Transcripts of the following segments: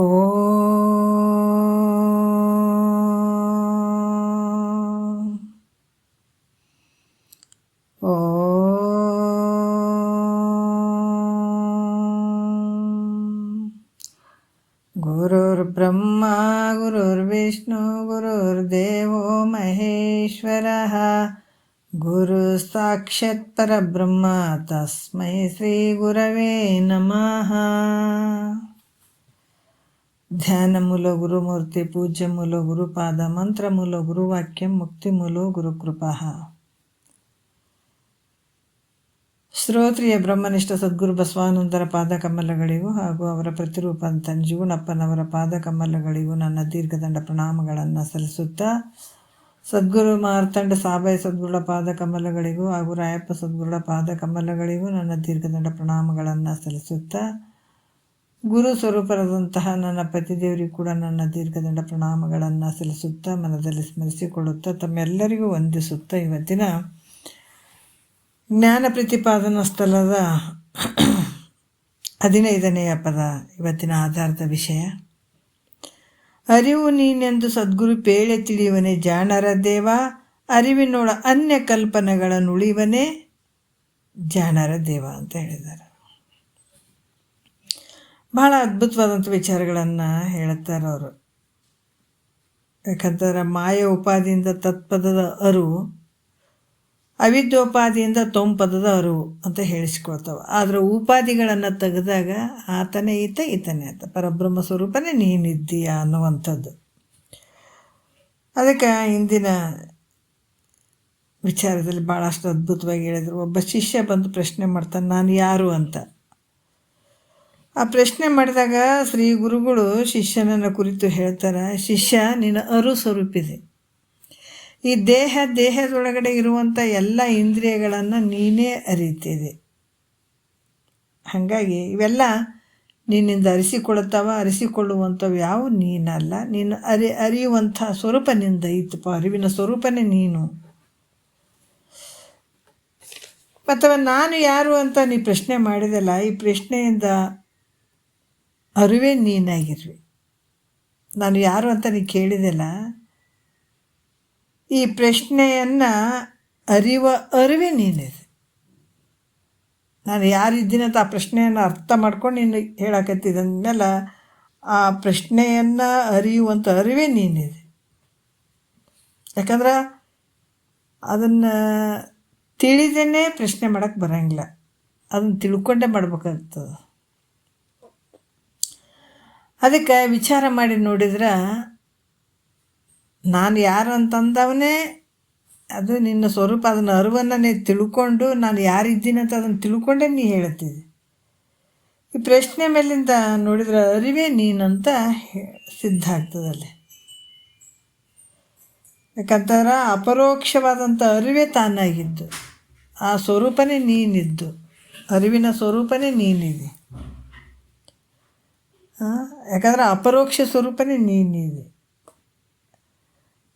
ಓಂ ಗುರುರ್ಬ್ರಹ್ಮ ಗುರುರ್ವಿಷ್ಣು ಗುರುರ್ದೇವೋ ಮಹೇಶ್ವರಃ ಗುರು ಸಾಕ್ಷಾತ್ ಪರಬ್ರಹ್ಮ ತಸ್ಮೈ ಶ್ರೀ ಗುರವೇ ನಮಃ. ಧ್ಯಾನ ಮೂಲ ಗುರುಮೂರ್ತಿ, ಪೂಜ್ಯ ಮೂಲ ಗುರುಪಾದ, ಮಂತ್ರ ಮೂಲ ಗುರುವಾಕ್ಯ, ಮುಕ್ತಿ ಮೂಲ ಗುರುಕೃಪಾ. ಶ್ರೋತ್ರಿಯ ಬ್ರಹ್ಮನಿಷ್ಠ ಸದ್ಗುರು ಬಸವಾನಂದರ ಪಾದಕಮಲಗಳಿಗೂ ಹಾಗೂ ಅವರ ಪ್ರತಿರೂಪ ತಂಜೀವನಪ್ಪನವರ ಪಾದಕಮಲಗಳಿಗೂ ನನ್ನ ದೀರ್ಘದಂಡ ಪ್ರಣಾಮಗಳನ್ನು ಸಲ್ಲಿಸುತ್ತಾ, ಸದ್ಗುರು ಮಾರ್ತಂಡ ಸಾಬಾಯಿ ಸದ್ಗುರುಳ ಪಾದಕಮಲಗಳಿಗೂ ಹಾಗೂ ರಾಯಪ್ಪ ಸದ್ಗುರುಳ ಪಾದಕಮಲಗಳಿಗೂ ನನ್ನ ದೀರ್ಘದಂಡ ಪ್ರಣಾಮಗಳನ್ನು ಸಲ್ಲಿಸುತ್ತಾ, ಗುರು ಸ್ವರೂಪರಾದಂತಹ ನನ್ನ ಪತಿದೇವರಿಗೂ ಕೂಡ ನನ್ನ ದೀರ್ಘದಂಡ ಪ್ರಣಾಮಗಳನ್ನು ಸಲ್ಲಿಸುತ್ತಾ, ಮನದಲ್ಲಿ ಸ್ಮರಿಸಿಕೊಳ್ಳುತ್ತಾ, ತಮ್ಮೆಲ್ಲರಿಗೂ ವಂದಿಸುತ್ತಾ, ಇವತ್ತಿನ ಜ್ಞಾನ ಪ್ರತಿಪಾದನಾ ಸ್ಥಳದ 15ನೆಯ ಪದ, ಇವತ್ತಿನ ಆಧಾರದ ವಿಷಯ. ಅರಿವು ನೀನೆಂದು ಸದ್ಗುರು ಪೇಳೆ ತಿಳಿಯುವನೇ ಜಾಣರ ದೇವ, ಅರಿವಿನೋಳ ಅನ್ಯ ಕಲ್ಪನೆಗಳನ್ನುಳಿವನೇ ಜಾಣರ ದೇವ ಅಂತ ಹೇಳಿದ್ದಾರೆ. ಬಹಳ ಅದ್ಭುತವಾದಂಥ ವಿಚಾರಗಳನ್ನು ಹೇಳುತ್ತಾರೆ ಅವರು. ಯಾಕಂತಂದ್ರೆ ಮಾಯ ಉಪಾದಿಯಿಂದ ತತ್ಪದದ ಅರಿವು, ಅವಿದ್ಯೋಪಾದಿಯಿಂದ ತೊಂಪದದ ಅರಿವು ಅಂತ ಹೇಳಿಸ್ಕೊಳ್ತಾವೆ. ಆದರೆ ಉಪಾಧಿಗಳನ್ನು ತೆಗೆದಾಗ ಆತನೇ ಈತನೇ ಆತ, ಪರಬ್ರಹ್ಮ ಸ್ವರೂಪನೇ ನೀನಿದ್ದೀಯ ಅನ್ನುವಂಥದ್ದು. ಅದಕ್ಕೆ ಇಂದಿನ ವಿಚಾರದಲ್ಲಿ ಭಾಳಷ್ಟು ಅದ್ಭುತವಾಗಿ ಹೇಳಿದರು. ಒಬ್ಬ ಶಿಷ್ಯ ಬಂದು ಪ್ರಶ್ನೆ ಮಾಡ್ತಾನೆ, ನಾನು ಯಾರು ಅಂತ. ಆ ಪ್ರಶ್ನೆ ಮಾಡಿದಾಗ ಶ್ರೀ ಗುರುಗಳು ಶಿಷ್ಯನನ್ನು ಕುರಿತು ಹೇಳ್ತಾರೆ, ಶಿಷ್ಯ ನಿನ್ನ ಅರು ಸ್ವರೂಪಿದೆ. ಈ ದೇಹದೊಳಗಡೆ ಇರುವಂಥ ಎಲ್ಲ ಇಂದ್ರಿಯಗಳನ್ನು ನೀನೇ ಅರಿತಿದೆ. ಹಾಗಾಗಿ ಇವೆಲ್ಲ ನಿನ್ನಿಂದ ಅರಿಸಿಕೊಳ್ಳುವಂಥವು ಯಾವ ನೀನಲ್ಲ. ನೀನು ಅರಿಯುವಂಥ ಸ್ವರೂಪ ನಿಂದ ಇತ್ತಪ್ಪ, ಅರಿವಿನ ಸ್ವರೂಪನೇ ನೀನು. ಅಥವಾ ನಾನು ಯಾರು ಅಂತ ನೀ ಪ್ರಶ್ನೆ ಮಾಡಿದಲ್ಲ, ಈ ಪ್ರಶ್ನೆಯಿಂದ ಅರಿವೇ ನೀನಾಗಿರ್ವಿ. ನಾನು ಯಾರು ಅಂತ ನೀ ಕೇಳಿದೆಲ್ಲ, ಈ ಪ್ರಶ್ನೆಯನ್ನು ಅರಿವೇ ನೀನಿದೆ. ನಾನು ಯಾರಿದ್ದೀನಿ ಅಂತ ಆ ಪ್ರಶ್ನೆಯನ್ನು ಅರ್ಥ ಮಾಡ್ಕೊಂಡು ನೀನು ಹೇಳಕತ್ತಿದ್ದ ಅಂದಮೇಲೆ ಆ ಪ್ರಶ್ನೆಯನ್ನು ಅರಿಯುವಂಥ ಅರಿವೇ ನೀನಿದೆ. ಯಾಕಂದ್ರೆ ಅದನ್ನು ತಿಳಿದೇನೆ ಪ್ರಶ್ನೆ ಮಾಡೋಕ್ಕೆ ಬರೋಂಗಿಲ್ಲ, ಅದನ್ನು ತಿಳ್ಕೊಂಡೇ ಮಾಡ್ಬೇಕಾಗ್ತದೆ. ಅದಕ್ಕೆ ವಿಚಾರ ಮಾಡಿ ನೋಡಿದ್ರೆ, ನಾನು ಯಾರು ಅಂತಂದವನೇ ಅದು ನಿನ್ನ ಸ್ವರೂಪ. ಅದನ್ನು ಅರಿವನ್ನು ತಿಳ್ಕೊಂಡು ನಾನು ಯಾರಿದ್ದೀನಿ ಅಂತ ಅದನ್ನು ತಿಳ್ಕೊಂಡೇ ನೀ ಹೇಳುತ್ತಿದ್ದೆ. ಈ ಪ್ರಶ್ನೆ ಮೇಲಿಂದ ನೋಡಿದ್ರೆ ಅರಿವೇ ನೀನಂತ ಸಿದ್ಧ ಆಗ್ತದಲ್ಲಿ. ಯಾಕಂತಂದ್ರೆ ಅಪರೋಕ್ಷವಾದಂಥ ಅರಿವೇ ತಾನಾಗಿದ್ದು, ಆ ಸ್ವರೂಪನೇ ನೀನಿದ್ದು, ಅರಿವಿನ ಸ್ವರೂಪನೇ ನೀನಿದೆ. ಯಾಕಂದ್ರೆ ಅಪರೋಕ್ಷ ಸ್ವರೂಪನೇ ನೀನಿದೆ.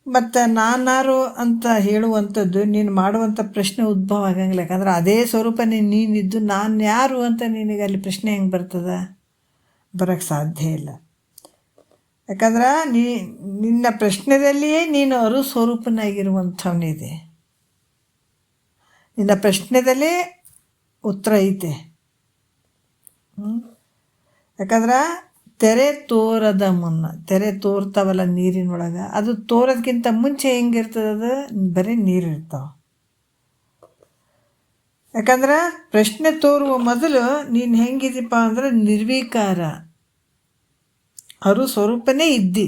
ಮತ್ತು ನಾನಾರು ಅಂತ ಹೇಳುವಂಥದ್ದು ನೀನು ಮಾಡುವಂಥ ಪ್ರಶ್ನೆ ಉದ್ಭವ ಆಗಂಗಿಲ್ಲ. ಯಾಕಂದ್ರೆ ಅದೇ ಸ್ವರೂಪನೇ ನೀನಿದ್ದು ನಾನು ಯಾರು ಅಂತ ನಿನಗೆ ಅಲ್ಲಿ ಪ್ರಶ್ನೆ ಹೆಂಗೆ ಬರ್ತದೆ? ಬರೋಕ್ಕೆ ಸಾಧ್ಯ ಇಲ್ಲ. ಯಾಕಂದ್ರೆ ನಿನ್ನ ಪ್ರಶ್ನೆದಲ್ಲಿಯೇ ನೀನು ಅರು ಸ್ವರೂಪನಾಗಿರುವಂಥವನಿದೆ. ನಿನ್ನ ಪ್ರಶ್ನೆದಲ್ಲೇ ಉತ್ತರ ಐತೆ. ಯಾಕಂದ್ರೆ ತೆರೆ ತೋರದ ಮುನ್ನ, ತೆರೆ ತೋರ್ತಾವಲ್ಲ ನೀರಿನೊಳಗೆ, ಅದು ತೋರೋದಕ್ಕಿಂತ ಮುಂಚೆ ಹೆಂಗಿರ್ತದೆ? ಅದು ಬರೀ ನೀರಿರ್ತಾವೆ. ಯಾಕಂದ್ರೆ ಪ್ರಶ್ನೆ ತೋರುವ ಮೊದಲು ನೀನು ಹೆಂಗಿದೀಪ್ಪ ಅಂದ್ರೆ ನಿರ್ವಿಕಾರ ಅರು ಸ್ವರೂಪನೇ ಇದ್ದಿ.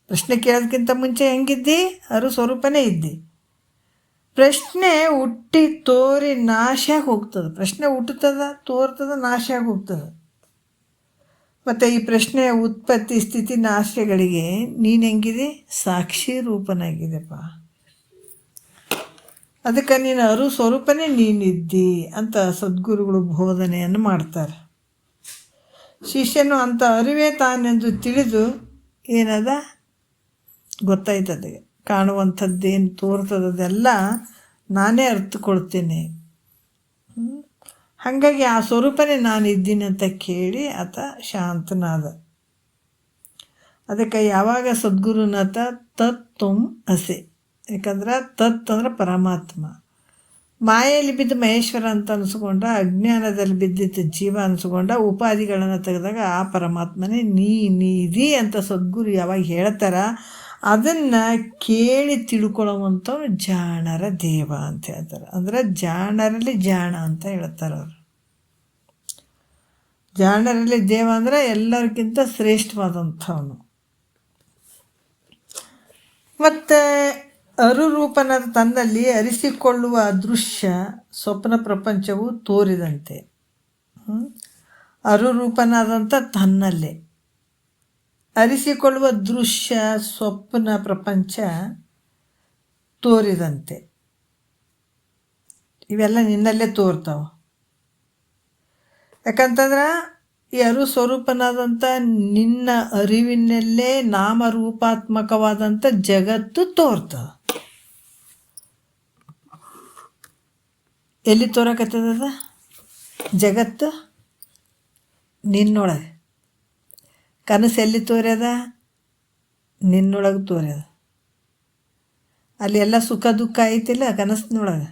ಪ್ರಶ್ನೆ ಕೇಳೋದಕ್ಕಿಂತ ಮುಂಚೆ ಹೆಂಗಿದ್ದಿ? ಅರು ಸ್ವರೂಪನೇ ಇದ್ದಿ. ಪ್ರಶ್ನೆ ಹುಟ್ಟಿ ತೋರಿ ನಾಶ ಹೋಗ್ತದೆ. ಪ್ರಶ್ನೆ ಹುಟ್ಟುತ್ತದೆ, ತೋರ್ತದೆ, ನಾಶ ಆಗಿ ಹೋಗ್ತದೆ. ಮತ್ತು ಈ ಪ್ರಶ್ನೆಯ ಉತ್ಪತ್ತಿ, ಸ್ಥಿತಿ, ನಾಶಗಳಿಗೆ ನೀನು ಹೆಂಗಿದೆ? ಸಾಕ್ಷಿ ರೂಪನಾಗಿದೆಪ್ಪ. ಅದಕ್ಕೆ ನೀನು ಅರು ಸ್ವರೂಪನೇ ನೀನಿದ್ದಿ ಅಂತ ಸದ್ಗುರುಗಳು ಬೋಧನೆಯನ್ನು ಮಾಡ್ತಾರೆ. ಶಿಷ್ಯನು ಅಂಥ ಅರಿವೇ ತಾನೆಂದು ತಿಳಿದು ಏನದ ಗೊತ್ತಾಯ್ತದೆ. ಕಾಣುವಂಥದ್ದೇನು ತೋರ್ತದೆಲ್ಲ ನಾನೇ ಅರ್ಥಕೊಳ್ತೇನೆ. ಹಾಗಾಗಿ ಆ ಸ್ವರೂಪನೇ ನಾನು ಇದ್ದೀನಿ ಅಂತ ಕೇಳಿ ಆತ ಶಾಂತನಾದ. ಅದಕ್ಕೆ ಯಾವಾಗ ಸದ್ಗುರುನಾಥ ತತ್ ತುಂ ಅಸೆ, ಯಾಕಂದ್ರೆ ತತ್ ಅಂದ್ರೆ ಪರಮಾತ್ಮ, ಮಾಯೆಯಲ್ಲಿ ಬಿದ್ದು ಮಹೇಶ್ವರ ಅಂತ ಅನಿಸ್ಕೊಂಡ, ಅಜ್ಞಾನದಲ್ಲಿ ಬಿದ್ದಿದ್ದ ಜೀವ ಅನಿಸ್ಕೊಂಡ, ಉಪಾಧಿಗಳನ್ನು ತೆಗೆದಾಗ ಆ ಪರಮಾತ್ಮನೇ ನೀದಿ ಅಂತ ಸದ್ಗುರು ಯಾವಾಗ ಹೇಳ್ತಾರ ಅದನ್ನು ಕೇಳಿ ತಿಳ್ಕೊಳ್ಳುವಂಥವ್ರು ಜಾಣರ ದೇವ ಅಂತ ಹೇಳ್ತಾರೆ. ಅಂದರೆ ಜಾಣರಲ್ಲಿ ಜಾಣ ಅಂತ ಹೇಳ್ತಾರೆ ಅವರು. ಜಾಣರಲ್ಲಿ ದೇವ ಅಂದರೆ ಎಲ್ಲರಿಗಿಂತ ಶ್ರೇಷ್ಠವಾದಂಥವನು. ಮತ್ತು ಅರುರೂಪನಾದ ತನ್ನಲ್ಲಿ ಅರಿಸಿಕೊಳ್ಳುವ ದೃಶ್ಯ ಸ್ವಪ್ನ ಪ್ರಪಂಚವು ತೋರಿದಂತೆ. ಅರುರೂಪನಾದಂಥ ತನ್ನಲ್ಲೇ ಅರಿಸಿಕೊಳ್ಳುವ ದೃಶ್ಯ ಸ್ವಪ್ನ ಪ್ರಪಂಚ ತೋರಿದಂತೆ, ಇವೆಲ್ಲ ನಿನ್ನಲ್ಲೇ ತೋರ್ತಾವೆ. ಯಾಕಂತಂದ್ರೆ ಈ ಸ್ವರೂಪನಾದಂಥ ನಿನ್ನ ಅರಿವಿನಲ್ಲೇ ನಾಮರೂಪಾತ್ಮಕವಾದಂಥ ಜಗತ್ತು ತೋರ್ತದೆ. ಎಲ್ಲಿ ತೋರಕತ್ತದ ಜಗತ್ತು? ನಿನ್ನೊಳಗೆ. ಕನಸು ಎಲ್ಲಿ ತೋರ್ಯದ? ನಿನ್ನೊಳಗೆ ತೋರ್ಯದ. ಅಲ್ಲಿ ಎಲ್ಲ ಸುಖ ದುಃಖ ಐತಿಲ್ಲ ಕನಸಿನೊಳಗೆ.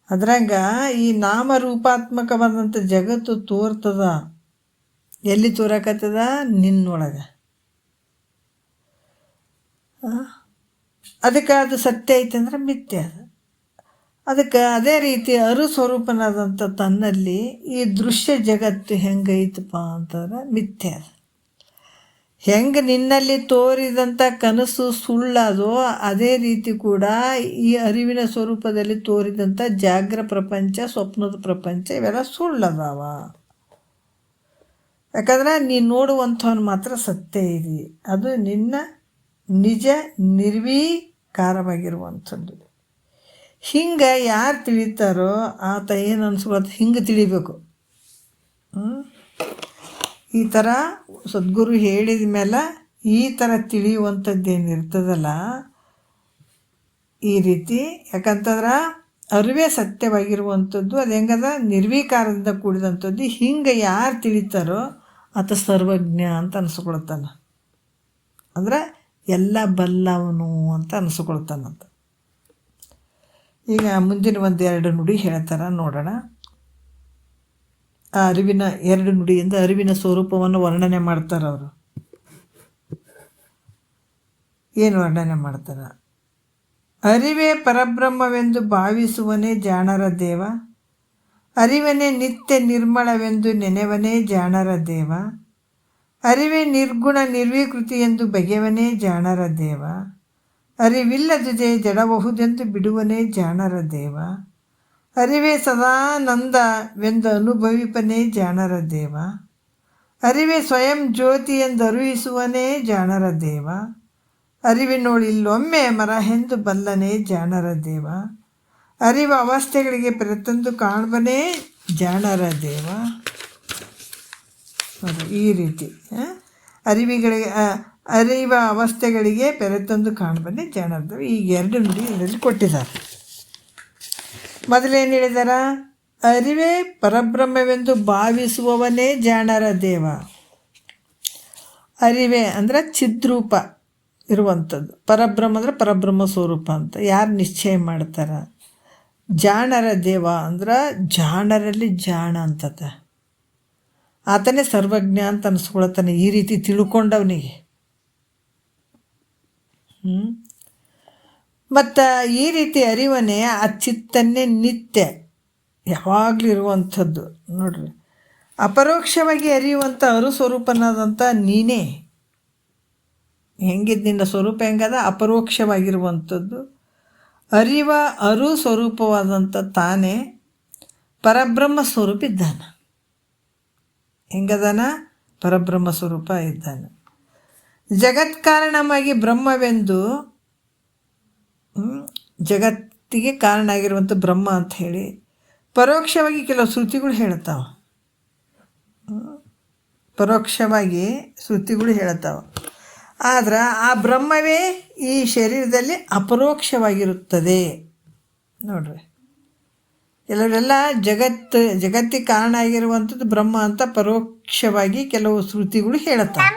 ಅದ್ರಂಗ ಈ ನಾಮರೂಪಾತ್ಮಕವಾದಂಥ ಜಗತ್ತು ತೋರ್ತದ. ಎಲ್ಲಿ ತೋರಕತ್ತದ? ನಿನ್ನೊಳಗೆ. ಅದಕ್ಕೆ ಅದು ಸತ್ಯ ಐತೆ ಅಂದ್ರೆ ಮಿಥ್ಯೆ ಅದು. ಅದಕ್ಕೆ ಅದೇ ರೀತಿ ಸ್ವರೂಪನಾದಂಥ ತನ್ನಲ್ಲಿ ಈ ದೃಶ್ಯ ಜಗತ್ತು ಹೆಂಗೈತಪ್ಪ ಅಂತಂದ್ರೆ ಮಿಥ್ಯೆ ಅದು. ಹೆಂಗೆ ನಿನ್ನಲ್ಲಿ ತೋರಿದಂಥ ಕನಸು ಸುಳ್ಳದೋ ಅದೇ ರೀತಿ ಕೂಡ ಈ ಅರಿವಿನ ಸ್ವರೂಪದಲ್ಲಿ ತೋರಿದಂಥ ಜಾಗ್ರ ಪ್ರಪಂಚ, ಸ್ವಪ್ನದ ಪ್ರಪಂಚ ಇವೆಲ್ಲ ಸುಳ್ಳದಾವ. ಯಾಕಂದ್ರೆ ನೀನು ನೋಡುವಂಥವನು ಮಾತ್ರ ಸತ್ಯ ಇದೆ. ಅದು ನಿನ್ನ ನಿಜ ನಿರ್ವೀಕಾರವಾಗಿರುವಂಥದ್ದು. ಹಿಂಗೆ ಯಾರು ತಿಳಿತಾರೋ ಆತ ಏನು ಅನ್ಸ್ಕೊಳತ್ತೆ ಹಿಂಗೆ ತಿಳಿಬೇಕು. ಈ ಥರ ಸದ್ಗುರು ಹೇಳಿದ ಮೇಲೆ ಈ ಥರ ತಿಳಿಯುವಂಥದ್ದೇನಿರ್ತದಲ್ಲ ಈ ರೀತಿ. ಯಾಕಂತಂದ್ರೆ ಅರಿವೇ ಸತ್ಯವಾಗಿರುವಂಥದ್ದು. ಅದು ಹೆಂಗದ? ನಿರ್ವೀಕಾರದಿಂದ ಕೂಡಿದಂಥದ್ದು. ಹಿಂಗೆ ಯಾರು ತಿಳಿತಾರೋ ಆತ ಸರ್ವಜ್ಞ ಅಂತ ಅನಿಸ್ಕೊಳ್ತಾನೆ. ಅಂದರೆ ಎಲ್ಲ ಬಲ್ಲವನು ಅಂತ ಅನಿಸ್ಕೊಳ್ತಾನಂತ. ಈಗ ಮುಂದಿನ ಒಂದೆರಡು ನುಡಿ ಹೇಳ್ತಾರೆ ನೋಡೋಣ. ಆ ಅರಿವಿನ ಎರಡು ನುಡಿಯಿಂದ ಅರಿವಿನ ಸ್ವರೂಪವನ್ನು ವರ್ಣನೆ ಮಾಡ್ತಾರೆ ಅವರು. ಏನು ವರ್ಣನೆ ಮಾಡ್ತಾರೆ? ಅರಿವೇ ಪರಬ್ರಹ್ಮವೆಂದು ಭಾವಿಸುವನೇ ಜಾಣರ ದೇವ, ಅರಿವನೇ ನಿತ್ಯ ನಿರ್ಮಳವೆಂದು ನೆನೆವನೇ ಜಾಣರ ದೇವ, ಅರಿವೇ ನಿರ್ಗುಣ ನಿರ್ವಿಕೃತಿ ಎಂದು ಬಗೆಯವನೇ ಜಾಣರ ದೇವ, ಅರಿವಿಲ್ಲದುದೇ ಜಡಬಹುದೆಂದು ಬಿಡುವನೇ ಜಾಣರ ದೇವ, ಅರಿವೇ ಸದಾನಂದವೆಂದು ಅನುಭವಿಪನೇ ಜಾಣರ ದೇವ, ಅರಿವೇ ಸ್ವಯಂ ಜ್ಯೋತಿ ಎಂದು ಅರುಹಿಸುವನೇ ಜಾಣರ ದೇವ, ಅರಿವಿನೋಳಿಲ್ಲೊಮ್ಮೆ ಮರಹೆಂದು ಬಲ್ಲನೇ ಜಾಣರ ದೇವ, ಅರಿವ ಅವಸ್ಥೆಗಳಿಗೆ ಪೆರೆತಂದು ಕಾಣ್ಬನೇ ಜಾಣರ ದೇವ. ಈ ರೀತಿ ಅರಿವ ಅವಸ್ಥೆಗಳಿಗೆ ಪೆರೆತಂದು ಕಾಣ್ಬನ್ನಿ ಜಾಣರ ದೇವ. ಈ ಎರಡು ನುಡಿ ಇದರಲ್ಲಿ ಕೊಟ್ಟಿದ್ದಾರೆ. ಮೊದಲೇನು ಹೇಳಿದಾರ? ಅರಿವೇ ಪರಬ್ರಹ್ಮವೆಂದು ಭಾವಿಸುವವನೇ ಜಾಣರ ದೇವ. ಅರಿವೇ ಅಂದರೆ ಚಿದ್ರೂಪ ಇರುವಂಥದ್ದು. ಪರಬ್ರಹ್ಮ ಅಂದರೆ ಪರಬ್ರಹ್ಮ ಸ್ವರೂಪ ಅಂತ ಯಾರು ನಿಶ್ಚಯ ಮಾಡ್ತಾರೆ. ಜಾಣರ ದೇವ ಅಂದ್ರೆ ಜಾಣರಲ್ಲಿ ಜಾಣ ಅಂತದ. ಆತನೇ ಸರ್ವಜ್ಞ ಅಂತ ಅನಿಸ್ಕೊಳ್ತಾನೆ ಈ ರೀತಿ ತಿಳ್ಕೊಂಡವನಿಗೆ. ಮತ್ತು ಈ ರೀತಿ ಅರಿವನೇ ಆ ಚಿತ್ತನ್ನೇ ನಿತ್ಯ ಯಾವಾಗಲೂ ಇರುವಂಥದ್ದು. ನೋಡ್ರಿ, ಅಪರೋಕ್ಷವಾಗಿ ಅರಿಯುವಂಥ ಸ್ವರೂಪನಾದಂಥ ನೀನೇ. ಹೆಂಗಿದ್ದು ನಿನ್ನ ಸ್ವರೂಪ ಹೆಂಗದ? ಅಪರೋಕ್ಷವಾಗಿರುವಂಥದ್ದು. ಅರಿವ ಸ್ವರೂಪವಾದಂಥ ತಾನೇ ಪರಬ್ರಹ್ಮ ಸ್ವರೂಪ ಇದ್ದಾನೆ. ಹೆಂಗದಾನ? ಪರಬ್ರಹ್ಮ ಸ್ವರೂಪ ಇದ್ದಾನೆ. ಜಗತ್ಕಾರಣವಾಗಿ ಬ್ರಹ್ಮವೆಂದು, ಜಗತ್ತಿಗೆ ಕಾರಣ ಆಗಿರುವಂಥ ಬ್ರಹ್ಮ ಅಂತ ಹೇಳಿ ಪರೋಕ್ಷವಾಗಿ ಕೆಲವು ಶ್ರುತಿಗಳು ಹೇಳ್ತಾವೆ. ಪರೋಕ್ಷವಾಗಿ ಶ್ರುತಿಗಳು ಹೇಳ್ತಾವೆ. ಆದ್ರೆ ಆ ಬ್ರಹ್ಮವೇ ಈ ಶರೀರದಲ್ಲಿ ಅಪರೋಕ್ಷವಾಗಿರುತ್ತದೆ. ನೋಡ್ರಿ, ಕೆಲವರೆಲ್ಲ ಜಗತ್ತಿಗೆ ಕಾರಣ ಆಗಿರುವಂಥದ್ದು ಬ್ರಹ್ಮ ಅಂತ ಪರೋಕ್ಷವಾಗಿ ಕೆಲವು ಶ್ರುತಿಗಳು ಹೇಳ್ತಾವೆ.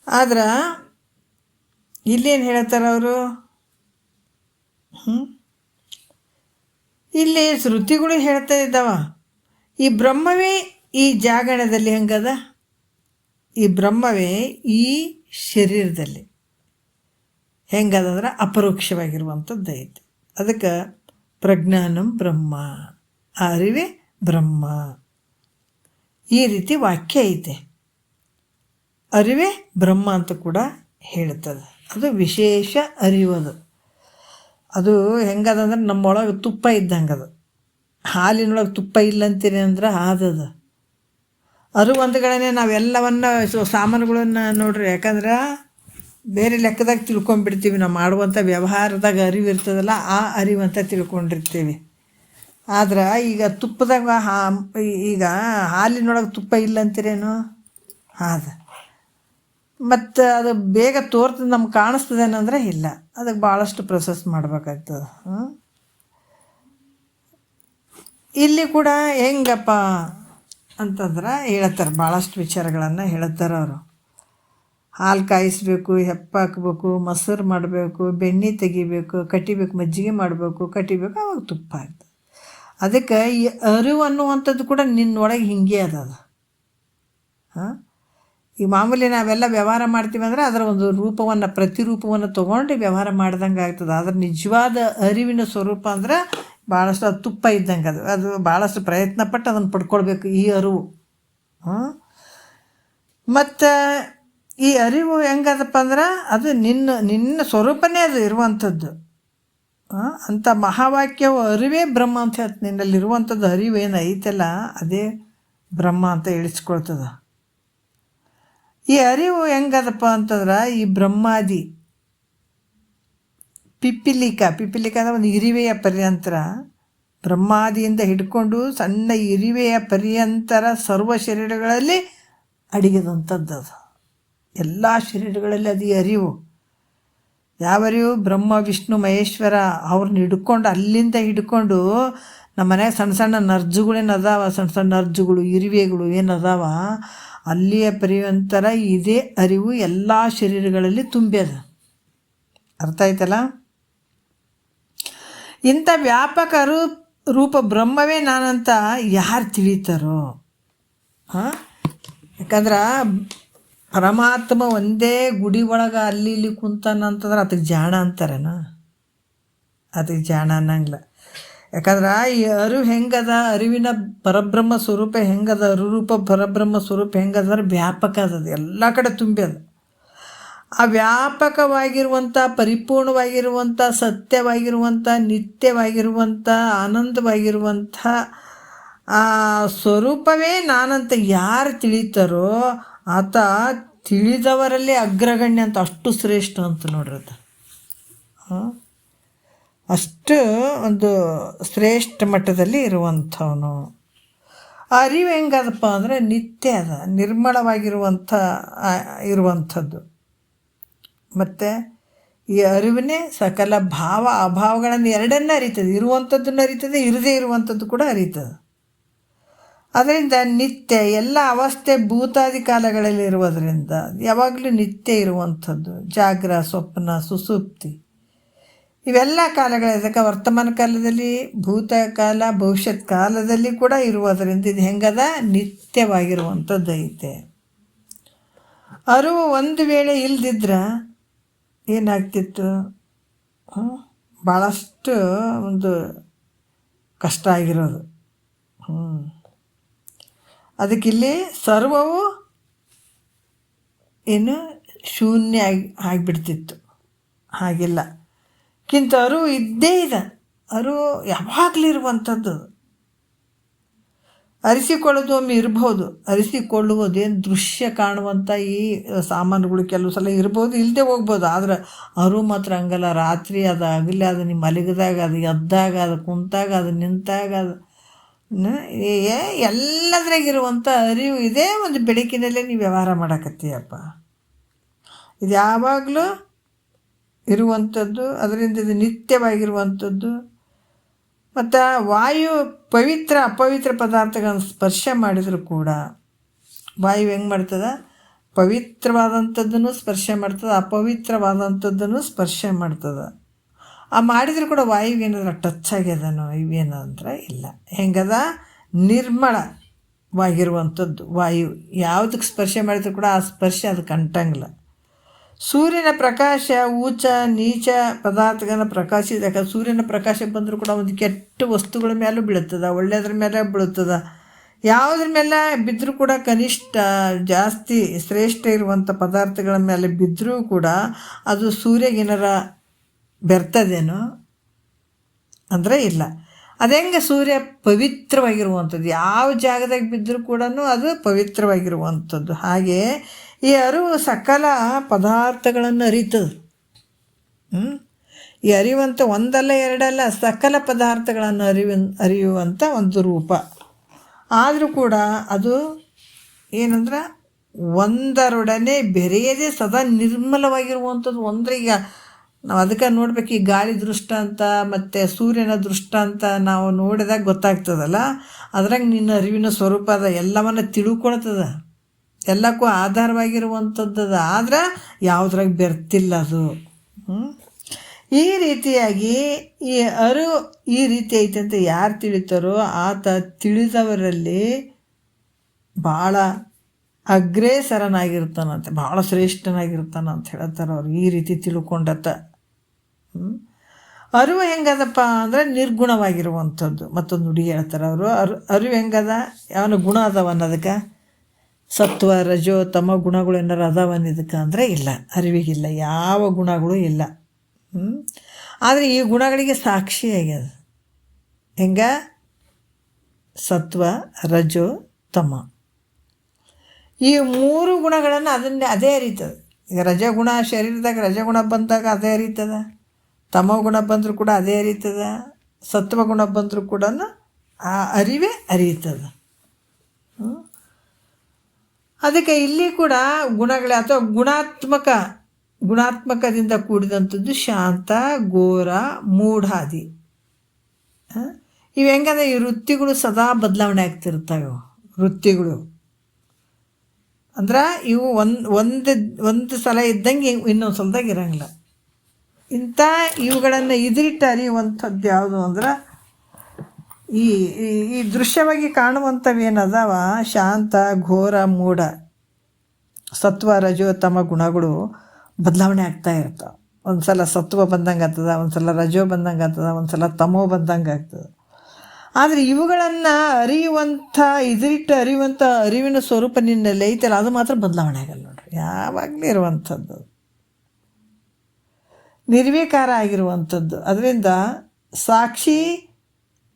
ಆದ್ರೆ ಇಲ್ಲೇನು ಹೇಳ್ತಾರೆ ಅವರು, ಇಲ್ಲಿ ಶ್ರುತಿಗಳು ಹೇಳ್ತಾ ಇದ್ದಾವ, ಈ ಬ್ರಹ್ಮವೇ ಈ ಜಾಗರಣದಲ್ಲಿ ಹೆಂಗದ, ಈ ಬ್ರಹ್ಮವೇ ಈ ಶರೀರದಲ್ಲಿ ಹೆಂಗದಂದ್ರೆ ಅಪರೋಕ್ಷವಾಗಿರುವಂಥದ್ದು ಐತಿ. ಅದಕ್ಕೆ ಪ್ರಜ್ಞಾನಂ ಬ್ರಹ್ಮ, ಆ ಅರಿವೇ ಬ್ರಹ್ಮ, ಈ ರೀತಿ ವಾಕ್ಯ ಐತೆ. ಅರಿವೇ ಬ್ರಹ್ಮ ಅಂತ ಕೂಡ ಹೇಳ್ತದೆ. ಅದು ವಿಶೇಷ ಅರಿವದು. ಅದು ಹೆಂಗದಂದ್ರೆ ನಮ್ಮೊಳಗೆ ತುಪ್ಪ ಇದ್ದಂಗೆ ಅದು. ಹಾಲಿನೊಳಗೆ ತುಪ್ಪ ಇಲ್ಲಂತೀರಿ ಅಂದ್ರೆ ಆದದು. ಅದು ಒಂದು ಕಡೆನೇ ನಾವೆಲ್ಲವನ್ನು ಸಾಮಾನುಗಳನ್ನು ನೋಡ್ರಿ, ಯಾಕಂದ್ರೆ ಬೇರೆ ಲೆಕ್ಕದಾಗ ತಿಳ್ಕೊಂಡ್ಬಿಡ್ತೀವಿ. ನಾವು ಮಾಡುವಂಥ ವ್ಯವಹಾರದಾಗ ಅರಿವು ಇರ್ತದಲ್ಲ, ಆ ಅರಿವಂತ ತಿಳ್ಕೊಂಡಿರ್ತೀವಿ. ಆದ್ರೆ ಈಗ ತುಪ್ಪದಾಗ ಈಗ ಹಾಲಿನೊಳಗೆ ತುಪ್ಪ ಇಲ್ಲ ಅಂತೀರೇನು ಅದು. ಮತ್ತು ಅದು ಬೇಗ ತೋರ್ತದೆ, ನಮ್ಗೆ ಕಾಣಿಸ್ತದೇನಂದ್ರೆ ಇಲ್ಲ, ಅದಕ್ಕೆ ಭಾಳಷ್ಟು ಪ್ರೊಸೆಸ್ ಮಾಡಬೇಕಾಗ್ತದೆ. ಇಲ್ಲಿ ಕೂಡ ಹೆಂಗಪ್ಪ ಅಂತಂದ್ರೆ ಹೇಳ್ತಾರೆ, ಭಾಳಷ್ಟು ವಿಚಾರಗಳನ್ನು ಹೇಳ್ತಾರೆ ಅವರು. ಹಾಲು ಕಾಯಿಸ್ಬೇಕು, ಹೆಪ್ಪಾಕಬೇಕು, ಮೊಸರು ಮಾಡಬೇಕು, ಬೆಣ್ಣೆ ತೆಗಿಬೇಕು, ಕಟ್ಟಿಬೇಕು, ಮಜ್ಜಿಗೆ ಮಾಡಬೇಕು, ಕಟ್ಟಿಬೇಕು, ಅವಾಗ ತುಪ್ಪ ಆಗ್ತದೆ. ಅದಕ್ಕೆ ಈ ಅರಿವು ಅನ್ನುವಂಥದ್ದು ಕೂಡ ನಿನ್ನೊಳಗೆ ಹಿಂಗೆ ಅದು. ಈ ಮಾಮೂಲಿ ನಾವೆಲ್ಲ ವ್ಯವಹಾರ ಮಾಡ್ತೀವಿ ಅಂದರೆ ಅದರ ಒಂದು ರೂಪವನ್ನು, ಪ್ರತಿರೂಪವನ್ನು ತೊಗೊಂಡು ವ್ಯವಹಾರ ಮಾಡ್ದಂಗೆ ಆಗ್ತದೆ. ಅದರ ನಿಜವಾದ ಅರಿವಿನ ಸ್ವರೂಪ ಅಂದ್ರೆ ಭಾಳಷ್ಟು ಅದು ತುಪ್ಪ ಇದ್ದಂಗೆ. ಅದು ಭಾಳಷ್ಟು ಪ್ರಯತ್ನಪಟ್ಟು ಅದನ್ನು ಪಡ್ಕೊಳ್ಬೇಕು, ಈ ಅರಿವು. ಮತ್ತು ಈ ಅರಿವು ಹೆಂಗದಪ್ಪ ಅಂದ್ರೆ ಅದು ನಿನ್ನ ಸ್ವರೂಪನೇ ಅದು ಇರುವಂಥದ್ದು. ಅಂಥ ಮಹಾವಾಕ್ಯವು ಅರಿವೇ ಬ್ರಹ್ಮ ಅಂತ ಹೇಳ್ತು. ನಿನ್ನಲ್ಲಿರುವಂಥದ್ದು ಅರಿವು ಏನು ಐತಲ್ಲ, ಅದೇ ಬ್ರಹ್ಮ ಅಂತ ಇಳಿಸ್ಕೊಳ್ತದೆ. ಈ ಅರಿವು ಹೆಂಗದಪ್ಪ ಅಂತಂದ್ರೆ ಈ ಬ್ರಹ್ಮಾದಿ ಪಿಪ್ಪಿಲಿಕ ಅಂದರೆ ಒಂದು ಇರಿವೆಯ ಪರ್ಯಂತರ, ಬ್ರಹ್ಮಾದಿಯಿಂದ ಹಿಡ್ಕೊಂಡು ಸಣ್ಣ ಇರಿವೆಯ ಪರ್ಯಂತರ ಸರ್ವ ಶರೀರಗಳಲ್ಲಿ ಅಡಗಿದಂಥದ್ದು ಅದು. ಎಲ್ಲ ಶರೀರಗಳಲ್ಲಿ ಅದು ಅರಿವು. ಯಾವ ಅರಿವು? ಬ್ರಹ್ಮ ವಿಷ್ಣು ಮಹೇಶ್ವರ ಅವ್ರನ್ನ ಹಿಡ್ಕೊಂಡು, ಅಲ್ಲಿಂದ ಹಿಡ್ಕೊಂಡು ನಮ್ಮ ಮನೆಯಾಗ ಸಣ್ಣ ಸಣ್ಣ ನರ್ಜುಗಳೇನು ಅದಾವ, ಸಣ್ಣ ಸಣ್ಣ ನರ್ಜುಗಳು, ಇರುವೆಗಳು ಏನು ಅದಾವ, ಅಲ್ಲಿಯ ಪರ್ಯಂತರ ಇದೇ ಅರಿವು ಎಲ್ಲ ಶರೀರಗಳಲ್ಲಿ ತುಂಬ್ಯದ. ಅರ್ಥ ಆಯ್ತಲ್ಲ? ಇಂಥ ವ್ಯಾಪಕ ರೂಪ ಬ್ರಹ್ಮವೇ ನಾನಂತ ಯಾರು ತಿಳಿತಾರೋ, ಯಾಕಂದ್ರೆ ಪರಮಾತ್ಮ ಒಂದೇ ಗುಡಿ ಒಳಗೆ ಅಲ್ಲಿ ಇಲ್ಲಿ ಕುಂತಾನಂತಂದ್ರೆ ಅದಕ್ಕೆ ಜಾಣ ಅಂತಾರೇನ? ಅದಕ್ಕೆ ಜಾಣ ಅನ್ನಂಗಿಲ್ಲ. ಯಾಕಂದ್ರೆ ಈ ಅರಿವು ಹೆಂಗದ, ಅರಿವಿನ ಪರಬ್ರಹ್ಮ ಸ್ವರೂಪ ಹೆಂಗದ, ಅರುರೂಪ ಪರಬ್ರಹ್ಮ ಸ್ವರೂಪ ಹೆಂಗದ, ವ್ಯಾಪಕ ಅದದು, ಎಲ್ಲ ಕಡೆ ತುಂಬ್ಯದ. ಆ ವ್ಯಾಪಕವಾಗಿರುವಂಥ, ಪರಿಪೂರ್ಣವಾಗಿರುವಂಥ, ಸತ್ಯವಾಗಿರುವಂಥ, ನಿತ್ಯವಾಗಿರುವಂಥ, ಆನಂದವಾಗಿರುವಂಥ ಆ ಸ್ವರೂಪವೇ ನಾನಂತ ಯಾರು ತಿಳಿತಾರೋ ಆತ ತಿಳಿದವರಲ್ಲಿ ಅಗ್ರಗಣ್ಯ ಅಂತ, ಅಷ್ಟು ಶ್ರೇಷ್ಠ ಅಂತ ನೋಡ್ರಿ ಅದು. ಅಷ್ಟು ಒಂದು ಶ್ರೇಷ್ಠ ಮಟ್ಟದಲ್ಲಿ ಇರುವಂಥವನು. ಆ ಅರಿವು ಹೆಂಗದಪ್ಪ ಅಂದರೆ ನಿತ್ಯ ಅದ, ನಿರ್ಮಲವಾಗಿರುವಂಥ ಇರುವಂಥದ್ದು. ಮತ್ತು ಈ ಅರಿವನ್ನೇ ಸಕಲ ಭಾವ ಅಭಾವಗಳನ್ನು ಎರಡನ್ನ ಅರಿತದೆ. ಇರುವಂಥದ್ದನ್ನು ಅರಿತದೆ, ಇರದೇ ಇರುವಂಥದ್ದು ಕೂಡ ಅರಿತದೆ. ಅದರಿಂದ ನಿತ್ಯ ಎಲ್ಲ ಅವಸ್ಥೆ ಭೂತಾದಿ ಕಾಲಗಳಲ್ಲಿ ಇರುವುದರಿಂದ ಯಾವಾಗಲೂ ನಿತ್ಯ ಇರುವಂಥದ್ದು. ಜಾಗ್ರ, ಸ್ವಪ್ನ, ಸುಸುಪ್ತಿ ಇವೆಲ್ಲ ಕಾಲಗಳಿದ್ದಕ್ಕೆ ವರ್ತಮಾನ ಕಾಲದಲ್ಲಿ, ಭೂತಕಾಲ, ಭವಿಷ್ಯತ್ ಕಾಲದಲ್ಲಿ ಕೂಡ ಇರುವುದರಿಂದ ಇದು ಹೆಂಗದ, ನಿತ್ಯವಾಗಿರುವಂಥದ್ದು ಐತೆ. ಅರಿವು ಒಂದು ವೇಳೆ ಇಲ್ದಿದ್ರೆ ಏನಾಗ್ತಿತ್ತು, ಭಾಳಷ್ಟು ಒಂದು ಕಷ್ಟ ಆಗಿರೋದು. ಅದಕ್ಕಿಲ್ಲಿ ಸರ್ವವು ಏನು ಶೂನ್ಯ ಆಗಿಬಿಡ್ತಿತ್ತು. ಹಾಗಿಲ್ಲ, ಕಿಂತ ಅರಿವು ಇದ್ದೇ ಇದೆ. ಅರಿವು ಯಾವಾಗಲೂ ಇರುವಂಥದ್ದು. ಅರಿಸಿಕೊಳ್ಳೋದು ಒಮ್ಮೆ ಇರ್ಬೋದು, ಅರಿಸಿಕೊಳ್ಳುವುದೇನು ದೃಶ್ಯ ಕಾಣುವಂಥ ಈ ಸಾಮಾನುಗಳು ಕೆಲವು ಸಲ ಇರ್ಬೋದು, ಇಲ್ಲದೆ ಹೋಗ್ಬೋದು. ಆದ್ರೆ ಅರಿವು ಮಾತ್ರ ಹಂಗಲ್ಲ. ರಾತ್ರಿ ಅದು, ಹಗಲೇ ಅದು, ನೀವು ಮಲಗಿದಾಗ ಅದು, ಎದ್ದಾಗ ಅದು, ಕುಂತಾಗ ಅದು, ನಿಂತಾಗ ಅದು, ಎಲ್ಲದ್ರಾಗಿರುವಂಥ ಅರಿವು ಇದೇ ಒಂದು ಬೆಳಕಿನಲ್ಲೇ ನೀವು ವ್ಯವಹಾರ ಮಾಡಕತ್ತೀಯಪ್ಪ. ಇದು ಯಾವಾಗಲೂ ಇರುವಂಥದ್ದು. ಅದರಿಂದ ಇದು ನಿತ್ಯವಾಗಿರುವಂಥದ್ದು. ಮತ್ತು ವಾಯು ಪವಿತ್ರ ಅಪವಿತ್ರ ಪದಾರ್ಥಗಳನ್ನು ಸ್ಪರ್ಶ ಮಾಡಿದರೂ ಕೂಡ ವಾಯು ಹೆಂಗೆ ಮಾಡ್ತದೆ, ಪವಿತ್ರವಾದಂಥದ್ದನ್ನು ಸ್ಪರ್ಶ ಮಾಡ್ತದೆ, ಅಪವಿತ್ರವಾದಂಥದ್ದನ್ನು ಸ್ಪರ್ಶ ಮಾಡ್ತದೆ. ಆ ಮಾಡಿದರೂ ಕೂಡ ವಾಯುವಿಗೆ ಏನಾದ್ರು ಟಚ್ ಆಗ್ಯದನೋ ಇವೇನಂದ್ರೆ ಇಲ್ಲ. ಹೆಂಗದ ನಿರ್ಮಲವಾಗಿರುವಂಥದ್ದು ವಾಯು, ಯಾವುದಕ್ಕೆ ಸ್ಪರ್ಶ ಮಾಡಿದರೂ ಕೂಡ ಆ ಸ್ಪರ್ಶ ಅದಕ್ಕೆ ಅಂಟಂಗಿಲ್ಲ. ಸೂರ್ಯನ ಪ್ರಕಾಶ ಊಚ ನೀಚ ಪದಾರ್ಥಗಳನ್ನ ಪ್ರಕಾಶಿಸಿದ. ಯಾಕಂದ್ರೆ ಸೂರ್ಯನ ಪ್ರಕಾಶ ಬಂದರೂ ಕೂಡ ಒಂದು ಕೆಟ್ಟ ವಸ್ತುಗಳ ಮೇಲೂ ಬೀಳುತ್ತದೆ, ಒಳ್ಳೆಯದ್ರ ಮೇಲೆ ಬೀಳುತ್ತದೆ. ಯಾವುದ್ರ ಮೇಲೆ ಬಿದ್ದರೂ ಕೂಡ ಕನಿಷ್ಠ ಜಾಸ್ತಿ ಶ್ರೇಷ್ಠ ಇರುವಂಥ ಪದಾರ್ಥಗಳ ಮೇಲೆ ಬಿದ್ದರೂ ಕೂಡ ಅದು ಸೂರ್ಯಗೇನಾರ ಬೆರ್ತದೇನೋ ಅಂದರೆ ಇಲ್ಲ. ಅದು ಹೆಂಗೆ ಸೂರ್ಯ ಪವಿತ್ರವಾಗಿರುವಂಥದ್ದು, ಯಾವ ಜಾಗದಾಗ ಬಿದ್ದರೂ ಕೂಡ ಅದು ಪವಿತ್ರವಾಗಿರುವಂಥದ್ದು. ಹಾಗೆ ಈ ಅರಿವು ಸಕಲ ಪದಾರ್ಥಗಳನ್ನು ಅರಿತದೆ. ಈ ಅರಿವಂಥ ಒಂದಲ್ಲ ಎರಡಲ್ಲ ಸಕಲ ಪದಾರ್ಥಗಳನ್ನು ಅರಿಯುವಂಥ ಒಂದು ರೂಪ. ಆದರೂ ಕೂಡ ಅದು ಏನಂದ್ರೆ ಒಂದರೊಡನೆ ಬೆರೆಯದೇ ಸದಾ ನಿರ್ಮಲವಾಗಿರುವಂಥದ್ದು. ಈಗ ನಾವು ಅದಕ್ಕೆ ನೋಡ್ಬೇಕು, ಈ ಗಾಳಿ ದೃಷ್ಟಾಂತ ಮತ್ತು ಸೂರ್ಯನ ದೃಷ್ಟಾಂತ ನಾವು ನೋಡಿದಾಗ ಗೊತ್ತಾಗ್ತದಲ್ಲ, ಅದ್ರಾಗ ನಿನ್ನ ಅರಿವಿನ ಸ್ವರೂಪ ಅದ, ಎಲ್ಲವನ್ನು ತಿಳ್ಕೊಳ್ತದ, ಎಲ್ಲಕ್ಕೂ ಆಧಾರವಾಗಿರುವಂಥದ್ದದ. ಆದ್ರೆ ಯಾವುದ್ರಾಗ ಬೆರ್ತಿಲ್ಲ ಅದು. ಈ ರೀತಿಯಾಗಿ ಈ ಅರಿವು ಈ ರೀತಿ ಐತೆ ಅಂತ ಯಾರು ತಿಳಿತಾರೋ ಆತ ತಿಳಿದವರಲ್ಲಿ ಭಾಳ ಅಗ್ರೇಸರನಾಗಿರ್ತಾನಂತೆ, ಭಾಳ ಶ್ರೇಷ್ಠನಾಗಿರ್ತಾನ ಅಂತ ಹೇಳ್ತಾರೆ ಅವ್ರು. ಈ ರೀತಿ ತಿಳ್ಕೊಂಡತ್ತ ಅರಿವು ಹೆಂಗದಪ್ಪ ಅಂದರೆ ನಿರ್ಗುಣವಾಗಿರುವಂಥದ್ದು. ಮತ್ತೊಂದು ನುಡಿ ಹೇಳ್ತಾರೆ ಅವರು. ಅರಿವು ಹೆಂಗದ, ಯಾವನ ಗುಣ ಅದಾವನ್ನೋದಕ್ಕೆ ಸತ್ವ ರಜೋ ತಮ ಗುಣಗಳು ಏನಾರು ಅದಾವನ್ನಿದಕ್ಕೆ ಅಂದರೆ ಇಲ್ಲ, ಅರಿವಿಗಿಲ್ಲ, ಯಾವ ಗುಣಗಳು ಇಲ್ಲ. ಆದರೆ ಈ ಗುಣಗಳಿಗೆ ಸಾಕ್ಷಿ ಆಗ್ಯದ. ಹೆಂಗೆ ಸತ್ವ ರಜೋ ತಮ ಈ ಮೂರು ಗುಣಗಳನ್ನು ಅದೇ ಅರಿತದೆ. ಈಗ ರಜಗುಣ ಶರೀರದಾಗ ರಜಗುಣ ಬಂದಾಗ ಅದೇ ಅರಿತದೆ, ತಮೋ ಗುಣ ಬಂದರೂ ಕೂಡ ಅದೇ ಅರಿತದೆ, ಸತ್ವಗುಣ ಬಂದರೂ ಕೂಡ ಆ ಅರಿವೇ ಅರಿತದೆ. ಅದಕ್ಕೆ ಇಲ್ಲಿ ಕೂಡ ಗುಣಗಳೇ ಅಥವಾ ಗುಣಾತ್ಮಕದಿಂದ ಕೂಡಿದಂಥದ್ದು ಶಾಂತ ಘೋರ ಮೂಢಾದಿ. ಇವು ಹೆಂಗಂದ್ರೆ ಈ ವೃತ್ತಿಗಳು ಸದಾ ಬದಲಾವಣೆ ಆಗ್ತಿರ್ತಾವೆ. ವೃತ್ತಿಗಳು ಅಂದ್ರೆ ಇವು ಒಂದು ಸಲ ಇದ್ದಂಗೆ ಇನ್ನೊಂದು ಸಲದಾಗ ಇರೋಂಗಿಲ್ಲ. ಇಂಥ ಇವುಗಳನ್ನು ಇದಿಟ್ಟು ಅರಿಯುವಂಥದ್ದು ಯಾವುದು ಅಂದ್ರೆ ಈ ಈ ದೃಶ್ಯವಾಗಿ ಕಾಣುವಂಥವು ಏನದಾವ ಶಾಂತ ಘೋರ ಮೂಢ ಸತ್ವ ರಜೋ ತಮ ಗುಣಗಳು ಬದಲಾವಣೆ ಆಗ್ತಾ ಇರ್ತಾವೆ. ಒಂದು ಸಲ ಸತ್ವ ಬಂದಂಗೆ ಆಗ್ತದೆ, ಒಂದು ಸಲ ರಜೋ ಬಂದಂಗೆ ಆಗ್ತದೆ, ಒಂದು ಸಲ ತಮೋ ಬಂದಂಗೆ ಆಗ್ತದೆ. ಆದರೆ ಇವುಗಳನ್ನು ಇದಿಟ್ಟು ಅರಿಯುವಂಥ ಅರಿವಿನ ಸ್ವರೂಪ ನಿನ್ನಲ್ಲಿ ಐತಲ್ಲ, ಅದು ಮಾತ್ರ ಬದಲಾವಣೆ ಆಗಲ್ಲ ನೋಡ್ರಿ, ಯಾವಾಗಲೂ ಇರುವಂಥದ್ದು, ನಿರ್ವಿಕಾರ ಆಗಿರುವಂಥದ್ದು. ಅದರಿಂದ ಸಾಕ್ಷಿ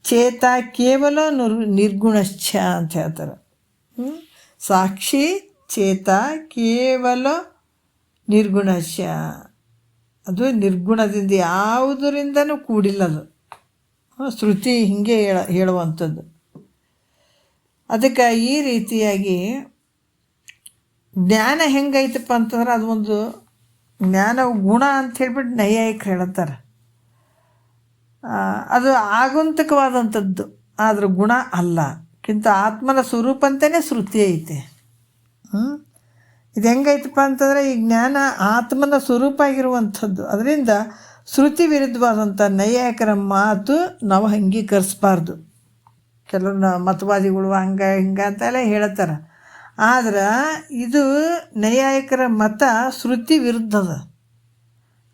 ಚೇತ ಕೇವಲ ನಿರ್ಗುಣಶ್ಚ ಅಂತ ಹೇಳ್ತಾರೆ. ಸಾಕ್ಷಿ ಚೇತ ಕೇವಲ ನಿರ್ಗುಣಶ್ಚ, ಅದು ನಿರ್ಗುಣದಿಂದ ಯಾವುದರಿಂದನೂ ಕೂಡಿಲ್ಲದು. ಶ್ರುತಿ ಹೀಗೆ ಹೇಳುವಂಥದ್ದು. ಅದಕ್ಕೆ ಈ ರೀತಿಯಾಗಿ ಜ್ಞಾನ ಹೆಂಗೈತಪ್ಪ ಅಂತಂದ್ರೆ ಅದು ಒಂದು ಜ್ಞಾನ ಗುಣ ಅಂತ ಹೇಳ್ಬಿಟ್ಟು ನೈಯಾಯಿಕರು ಹೇಳ್ತಾರೆ. ಅದು ಆಗುಂತಕವಾದಂಥದ್ದು, ಆದ್ರೆ ಗುಣ ಅಲ್ಲ. ಕಿಂತ ಆತ್ಮನ ಸ್ವರೂಪ ಅಂತಲೇ ಶ್ರುತಿ ಐತೆ. ಇದು ಹೆಂಗೈತಪ್ಪ ಅಂತಂದರೆ ಈ ಜ್ಞಾನ ಆತ್ಮನ ಸ್ವರೂಪ ಆಗಿರುವಂಥದ್ದು. ಅದರಿಂದ ಶ್ರುತಿ ವಿರುದ್ಧವಾದಂಥ ನೈಯಾಯಿಕರ ಮಾತು ನಾವು ಅಂಗೀಕರಿಸ್ಬಾರ್ದು. ಕೆಲವು ಮತವಾದಿಗಳು ಹಂಗೆ ಹಿಂಗೆ ಅಂತೆಲ್ಲ ಹೇಳ್ತಾರೆ. ಆದ್ರೆ ಇದು ನೈಯಾಯಿಕರ ಮತ ಶ್ರುತಿ ವಿರುದ್ಧದ.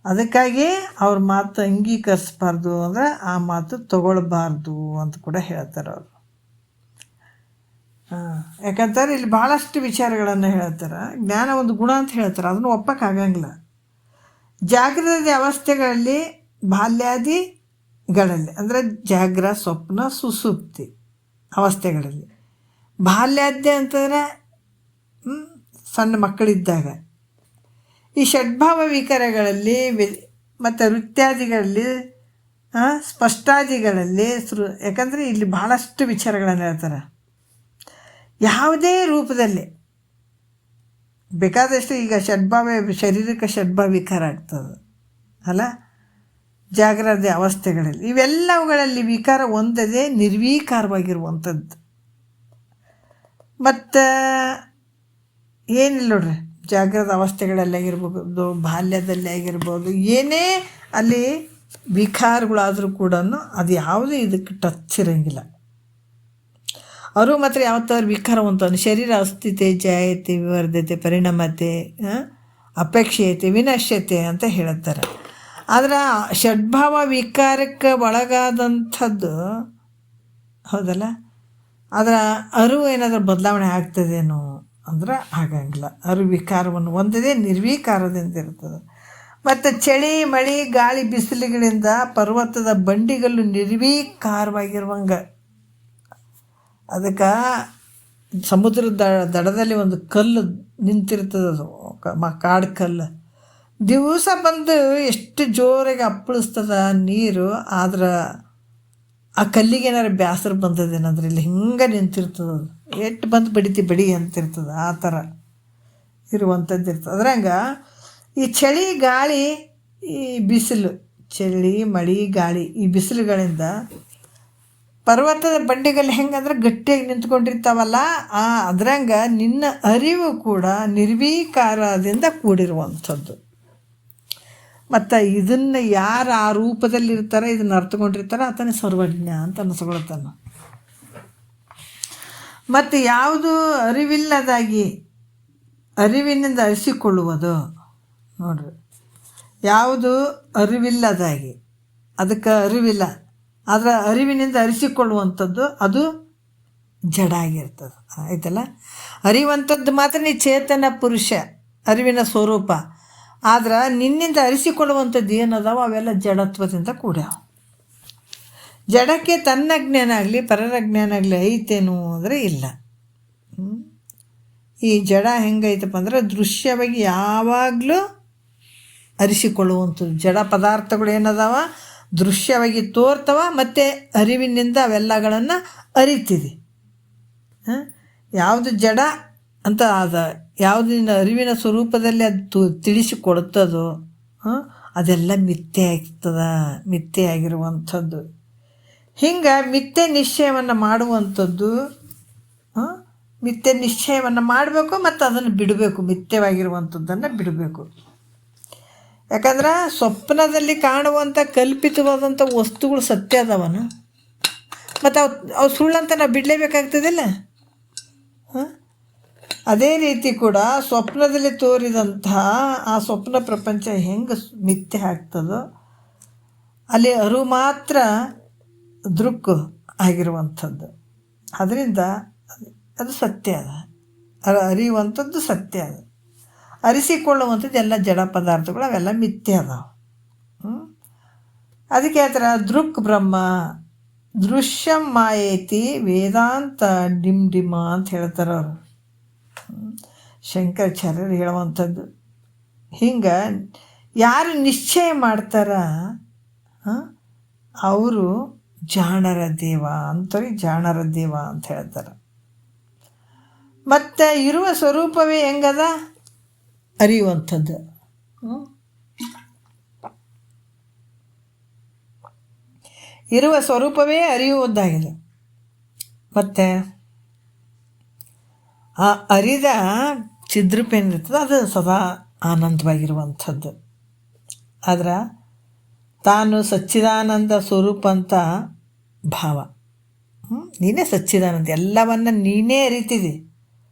ಅದಕ್ಕಾಗಿ ಅವ್ರ ಮಾತು ಅಂಗೀಕರಿಸ್ಬಾರ್ದು, ಅಂದರೆ ಆ ಮಾತು ತಗೊಳ್ಬಾರ್ದು ಅಂತ ಕೂಡ ಹೇಳ್ತಾರೆ ಅವರು. ಯಾಕಂತಾರೆ ಇಲ್ಲಿ ಭಾಳಷ್ಟು ವಿಚಾರಗಳನ್ನು ಹೇಳ್ತಾರೆ. ಜ್ಞಾನ ಒಂದು ಗುಣ ಅಂತ ಹೇಳ್ತಾರೆ, ಅದನ್ನು ಒಪ್ಪಕ್ಕಾಗಂಗಿಲ್ಲ. ಜಾಗೃತ ಅವಸ್ಥೆಗಳಲ್ಲಿ ಬಾಲ್ಯಾದಿಗಳಲ್ಲಿ ಅಂದರೆ ಜಾಗ್ರ ಸ್ವಪ್ನ ಸುಸುಪ್ತಿ ಅವಸ್ಥೆಗಳಲ್ಲಿ, ಬಾಲ್ಯಾದ್ಯ ಅಂತಂದರೆ ಸಣ್ಣ ಮಕ್ಕಳಿದ್ದಾಗ, ಈ ಷಡ್ಭಾವ ವಿಕಾರಗಳಲ್ಲಿ ಮತ್ತು ವೃತ್ಯಾದಿಗಳಲ್ಲಿ ಸ್ಪಷ್ಟಾದಿಗಳಲ್ಲಿ ಯಾಕಂದರೆ ಇಲ್ಲಿ ಭಾಳಷ್ಟು ವಿಚಾರಗಳನ್ನು ಹೇಳ್ತಾರೆ. ಯಾವುದೇ ರೂಪದಲ್ಲಿ ಬೇಕಾದಷ್ಟು ಈಗ ಶಾರೀರಿಕ ಷಡ್ಭಾವ ವಿಕಾರ ಆಗ್ತದೆ ಅಲ್ಲ, ಜಾಗ್ರದ ಅವಸ್ಥೆಗಳಲ್ಲಿ ಇವೆಲ್ಲವುಗಳಲ್ಲಿ ವಿಕಾರ ಒಂದದೇ ನಿರ್ವಿಕಾರವಾಗಿರುವಂಥದ್ದು. ಮತ್ತು ಏನಿಲ್ಲ ನೋಡ್ರಿ, ಜಾಗೃತ ಅವಸ್ಥೆಗಳಲ್ಲಿ ಆಗಿರ್ಬೋದು, ಬಾಲ್ಯದಲ್ಲಿ ಆಗಿರ್ಬೋದು, ಏನೇ ಅಲ್ಲಿ ವಿಕಾರಗಳಾದರೂ ಕೂಡ ಅದು ಯಾವುದೂ ಇದಕ್ಕೆ ಟಚ್ ಇರೋಂಗಿಲ್ಲ. ಅವರು ಮಾತ್ರ ಯಾವತ್ತಾದ್ರು ವಿಕಾರವಂತ ಶರೀರ ಅಸ್ಥಿತೆ ಜಾಯತೆ ವಿವರ್ಧತೆ ಪರಿಣಾಮತೆ ಅಪೇಕ್ಷೆಯತೆ ವಿನಶ್ಯತೆ ಅಂತ ಹೇಳುತ್ತಾರೆ. ಆದರೆ ಷಡ್ಭಾವ ವಿಕಾರಕ್ಕೆ ಒಳಗಾದಂಥದ್ದು ಹೌದಲ್ಲ, ಅದರ ಅರಿವು ಏನಾದರೂ ಬದಲಾವಣೆ ಆಗ್ತದೇನೋ ಅಂದ್ರೆ ಆಗಂಗಿಲ್ಲ. ಅರಿವು ವಿಕಾರವನ್ನು ಹೊಂದಿದೆ, ನಿರ್ವಿಕಾರದಿಂದ ಇರ್ತದೆ. ಮತ್ತು ಚಳಿ ಮಳೆ ಗಾಳಿ ಬಿಸಿಲುಗಳಿಂದ ಪರ್ವತದ ಬಂಡಿಗಳು ನಿರ್ವಿಕಾರವಾಗಿರುವಂಗೆ. ಅದಕ್ಕೆ ಸಮುದ್ರದ ದಡದಲ್ಲಿ ಒಂದು ಕಲ್ಲು ನಿಂತಿರ್ತದೆ, ಅದು ಕಾಡು ಕಲ್ಲು. ದಿವಸ ಬಂದು ಎಷ್ಟು ಜೋರಾಗಿ ಅಪ್ಪಳಿಸ್ತದ ನೀರು, ಆದ್ರೆ ಆ ಕಲ್ಲಿಗೆ ಏನಾರು ಬೇಸರ ಬಂದದೇನಂದ್ರೆ ಇಲ್ಲಿ ಹಿಂಗೆ ನಿಂತಿರ್ತದೆ. ಅದು ಎಷ್ಟು ಬಂದು ಬಡಿ ಅಂತಿರ್ತದೆ, ಆ ಥರ ಇರುವಂಥದ್ದು ಇರ್ತದೆ. ಅದ್ರಂಗೆ ಈ ಚಳಿ ಗಾಳಿ ಈ ಬಿಸಿಲು, ಚಳಿ ಮಳೆ ಗಾಳಿ ಈ ಬಿಸಿಲುಗಳಿಂದ ಪರ್ವತದ ಬಂಡೆಗಳು ಹೆಂಗಂದ್ರೆ ಗಟ್ಟಿಯಾಗಿ ನಿಂತ್ಕೊಂಡಿರ್ತಾವಲ್ಲ, ಅದ್ರಂಗೆ ನಿನ್ನ ಅರಿವು ಕೂಡ ನಿರ್ವಿಕಾರದಿಂದ ಕೂಡಿರುವಂಥದ್ದು. ಮತ್ತು ಇದನ್ನು ಯಾರು ಆ ರೂಪದಲ್ಲಿ ಇರ್ತಾರೆ, ಇದನ್ನು ಅರ್ಥಕೊಂಡಿರ್ತಾರೆ, ಆತನೇ ಸರ್ವಜ್ಞ ಅಂತ ಅನಿಸ್ಕೊಳ್ತಾನೆ. ಮತ್ತು ಯಾವುದು ಅರಿವಿಲ್ಲದಾಗಿ ಅರಿವಿನಿಂದ ಅರಿಸಿಕೊಳ್ಳುವುದು ನೋಡ್ರಿ, ಯಾವುದು ಅರಿವಿಲ್ಲದಾಗಿ ಅದಕ್ಕೆ ಅರಿವಿಲ್ಲ, ಆದರೆ ಅರಿವಿನಿಂದ ಅರಿಸಿಕೊಳ್ಳುವಂಥದ್ದು ಅದು ಜಡ ಆಗಿರ್ತದೆ. ಆಯ್ತಲ್ಲ, ಅರಿವಂಥದ್ದು ಮಾತ್ರ ನೀ ಚೇತನ ಪುರುಷ, ಅರಿವಿನ ಸ್ವರೂಪ. ಆದ್ರೆ ನಿನ್ನಿಂದ ಅರಿಸಿಕೊಳ್ಳುವಂಥದ್ದು ಏನದಾವ ಅವೆಲ್ಲ ಜಡತ್ವದಿಂದ ಕೂಡ್ಯಾವ. ಜಡಕ್ಕೆ ತನ್ನ ಜ್ಞಾನ ಆಗಲಿ ಪರರ ಜ್ಞಾನ ಆಗಲಿ ಐತೇನು ಅಂದರೆ ಇಲ್ಲ. ಈ ಜಡ ಹೆಂಗೈತಪ್ಪ ಅಂದ್ರೆ ದೃಶ್ಯವಾಗಿ ಯಾವಾಗಲೂ ಅರಿಸಿಕೊಳ್ಳುವಂಥದ್ದು. ಜಡ ಪದಾರ್ಥಗಳು ಏನದಾವ ದೃಶ್ಯವಾಗಿ ತೋರ್ತವ, ಮತ್ತು ಅರಿವಿನಿಂದ ಅವೆಲ್ಲಗಳನ್ನು ಅರಿತಿದೆ. ಯಾವುದು ಜಡ ಅಂತ ಯಾವುದು ಅರಿವಿನ ಸ್ವರೂಪದಲ್ಲಿ ಅದು ತಿಳಿಸಿಕೊಡುತ್ತದೋ ಅದೆಲ್ಲ ಮಿಥ್ಯೆ ಆಗ್ತದ, ಮಿಥ್ಯೆ ಆಗಿರುವಂಥದ್ದು. ಹಿಂಗೆ ಮಿಥ್ಯೆ ನಿಶ್ಚಯವನ್ನು ಮಾಡುವಂಥದ್ದು, ಮಿಥ್ಯೆ ನಿಶ್ಚಯವನ್ನು ಮಾಡಬೇಕು ಮತ್ತು ಅದನ್ನು ಬಿಡಬೇಕು, ಮಿಥ್ಯವಾಗಿರುವಂಥದ್ದನ್ನು ಬಿಡಬೇಕು. ಯಾಕಂದ್ರೆ ಸ್ವಪ್ನದಲ್ಲಿ ಕಾಣುವಂಥ ಕಲ್ಪಿತವಾದಂಥ ವಸ್ತುಗಳು ಸತ್ಯ ಅದಾವನ, ಮತ್ತು ಅವು ಸುಳ್ಳಂತ ನಾವು ಬಿಡಲೇಬೇಕಾಗ್ತದಿಲ್ಲ. ಅದೇ ರೀತಿ ಕೂಡ ಸ್ವಪ್ನದಲ್ಲಿ ತೋರಿದಂತಹ ಆ ಸ್ವಪ್ನ ಪ್ರಪಂಚ ಹೆಂಗೆ ಮಿಥ್ಯೆ ಆಗ್ತದೋ ಅಲ್ಲಿ ಅರಿವು ಮಾತ್ರ ದೃಕ್ ಆಗಿರುವಂಥದ್ದು. ಅದರಿಂದ ಅದು ಸತ್ಯ ಅದ, ಅರಿಯುವಂಥದ್ದು ಸತ್ಯ ಅದ. ಅರಿಸಿಕೊಳ್ಳುವಂಥದ್ದು ಎಲ್ಲ ಜಡ ಪದಾರ್ಥಗಳು ಅವೆಲ್ಲ ಮಿಥ್ಯೆ ಅದಾವೆ. ಅದಕ್ಕೆ ಆ ಥರ ದೃಕ್ ಬ್ರಹ್ಮ ದೃಶ್ಯಂ ಮಾಯೇತಿ ವೇದಾಂತ ಡಿಮ್ ಡಿಮ ಅಂತ ಹೇಳ್ತಾರೆ ಅವರು, ಶಂಕರಾಚಾರ್ಯರು ಹೇಳುವಂಥದ್ದು. ಹಿಂಗೆ ಯಾರು ನಿಶ್ಚಯ ಮಾಡ್ತಾರ ಅವರು ಜಾಣರ ದೇವ ಅಂಥವ್ರಿಗೆ ಜಾಣರ ದೇವ ಅಂತ ಹೇಳ್ತಾರೆ. ಮತ್ತು ಇರುವ ಸ್ವರೂಪವೇ ಹೆಂಗದ ಅರಿಯುವಂಥದ್ದು. ಇರುವ ಸ್ವರೂಪವೇ ಅರಿಯುವುದಾಗಿದೆ. ಮತ್ತು ಆ ಅರಿದ ಚಿದ್ರೂಪ ಏನಿರ್ತದೆ ಅದು ಸದಾ ಆನಂದವಾಗಿರುವಂಥದ್ದು. ಆದ್ರೆ ತಾನು ಸಚ್ಚಿದಾನಂದ ಸ್ವರೂಪ ಅಂತ ಭಾವ, ನೀನೇ ಸಚ್ಚಿದಾನಂದ, ಎಲ್ಲವನ್ನು ನೀನೇ ಅರಿತಿದೆ.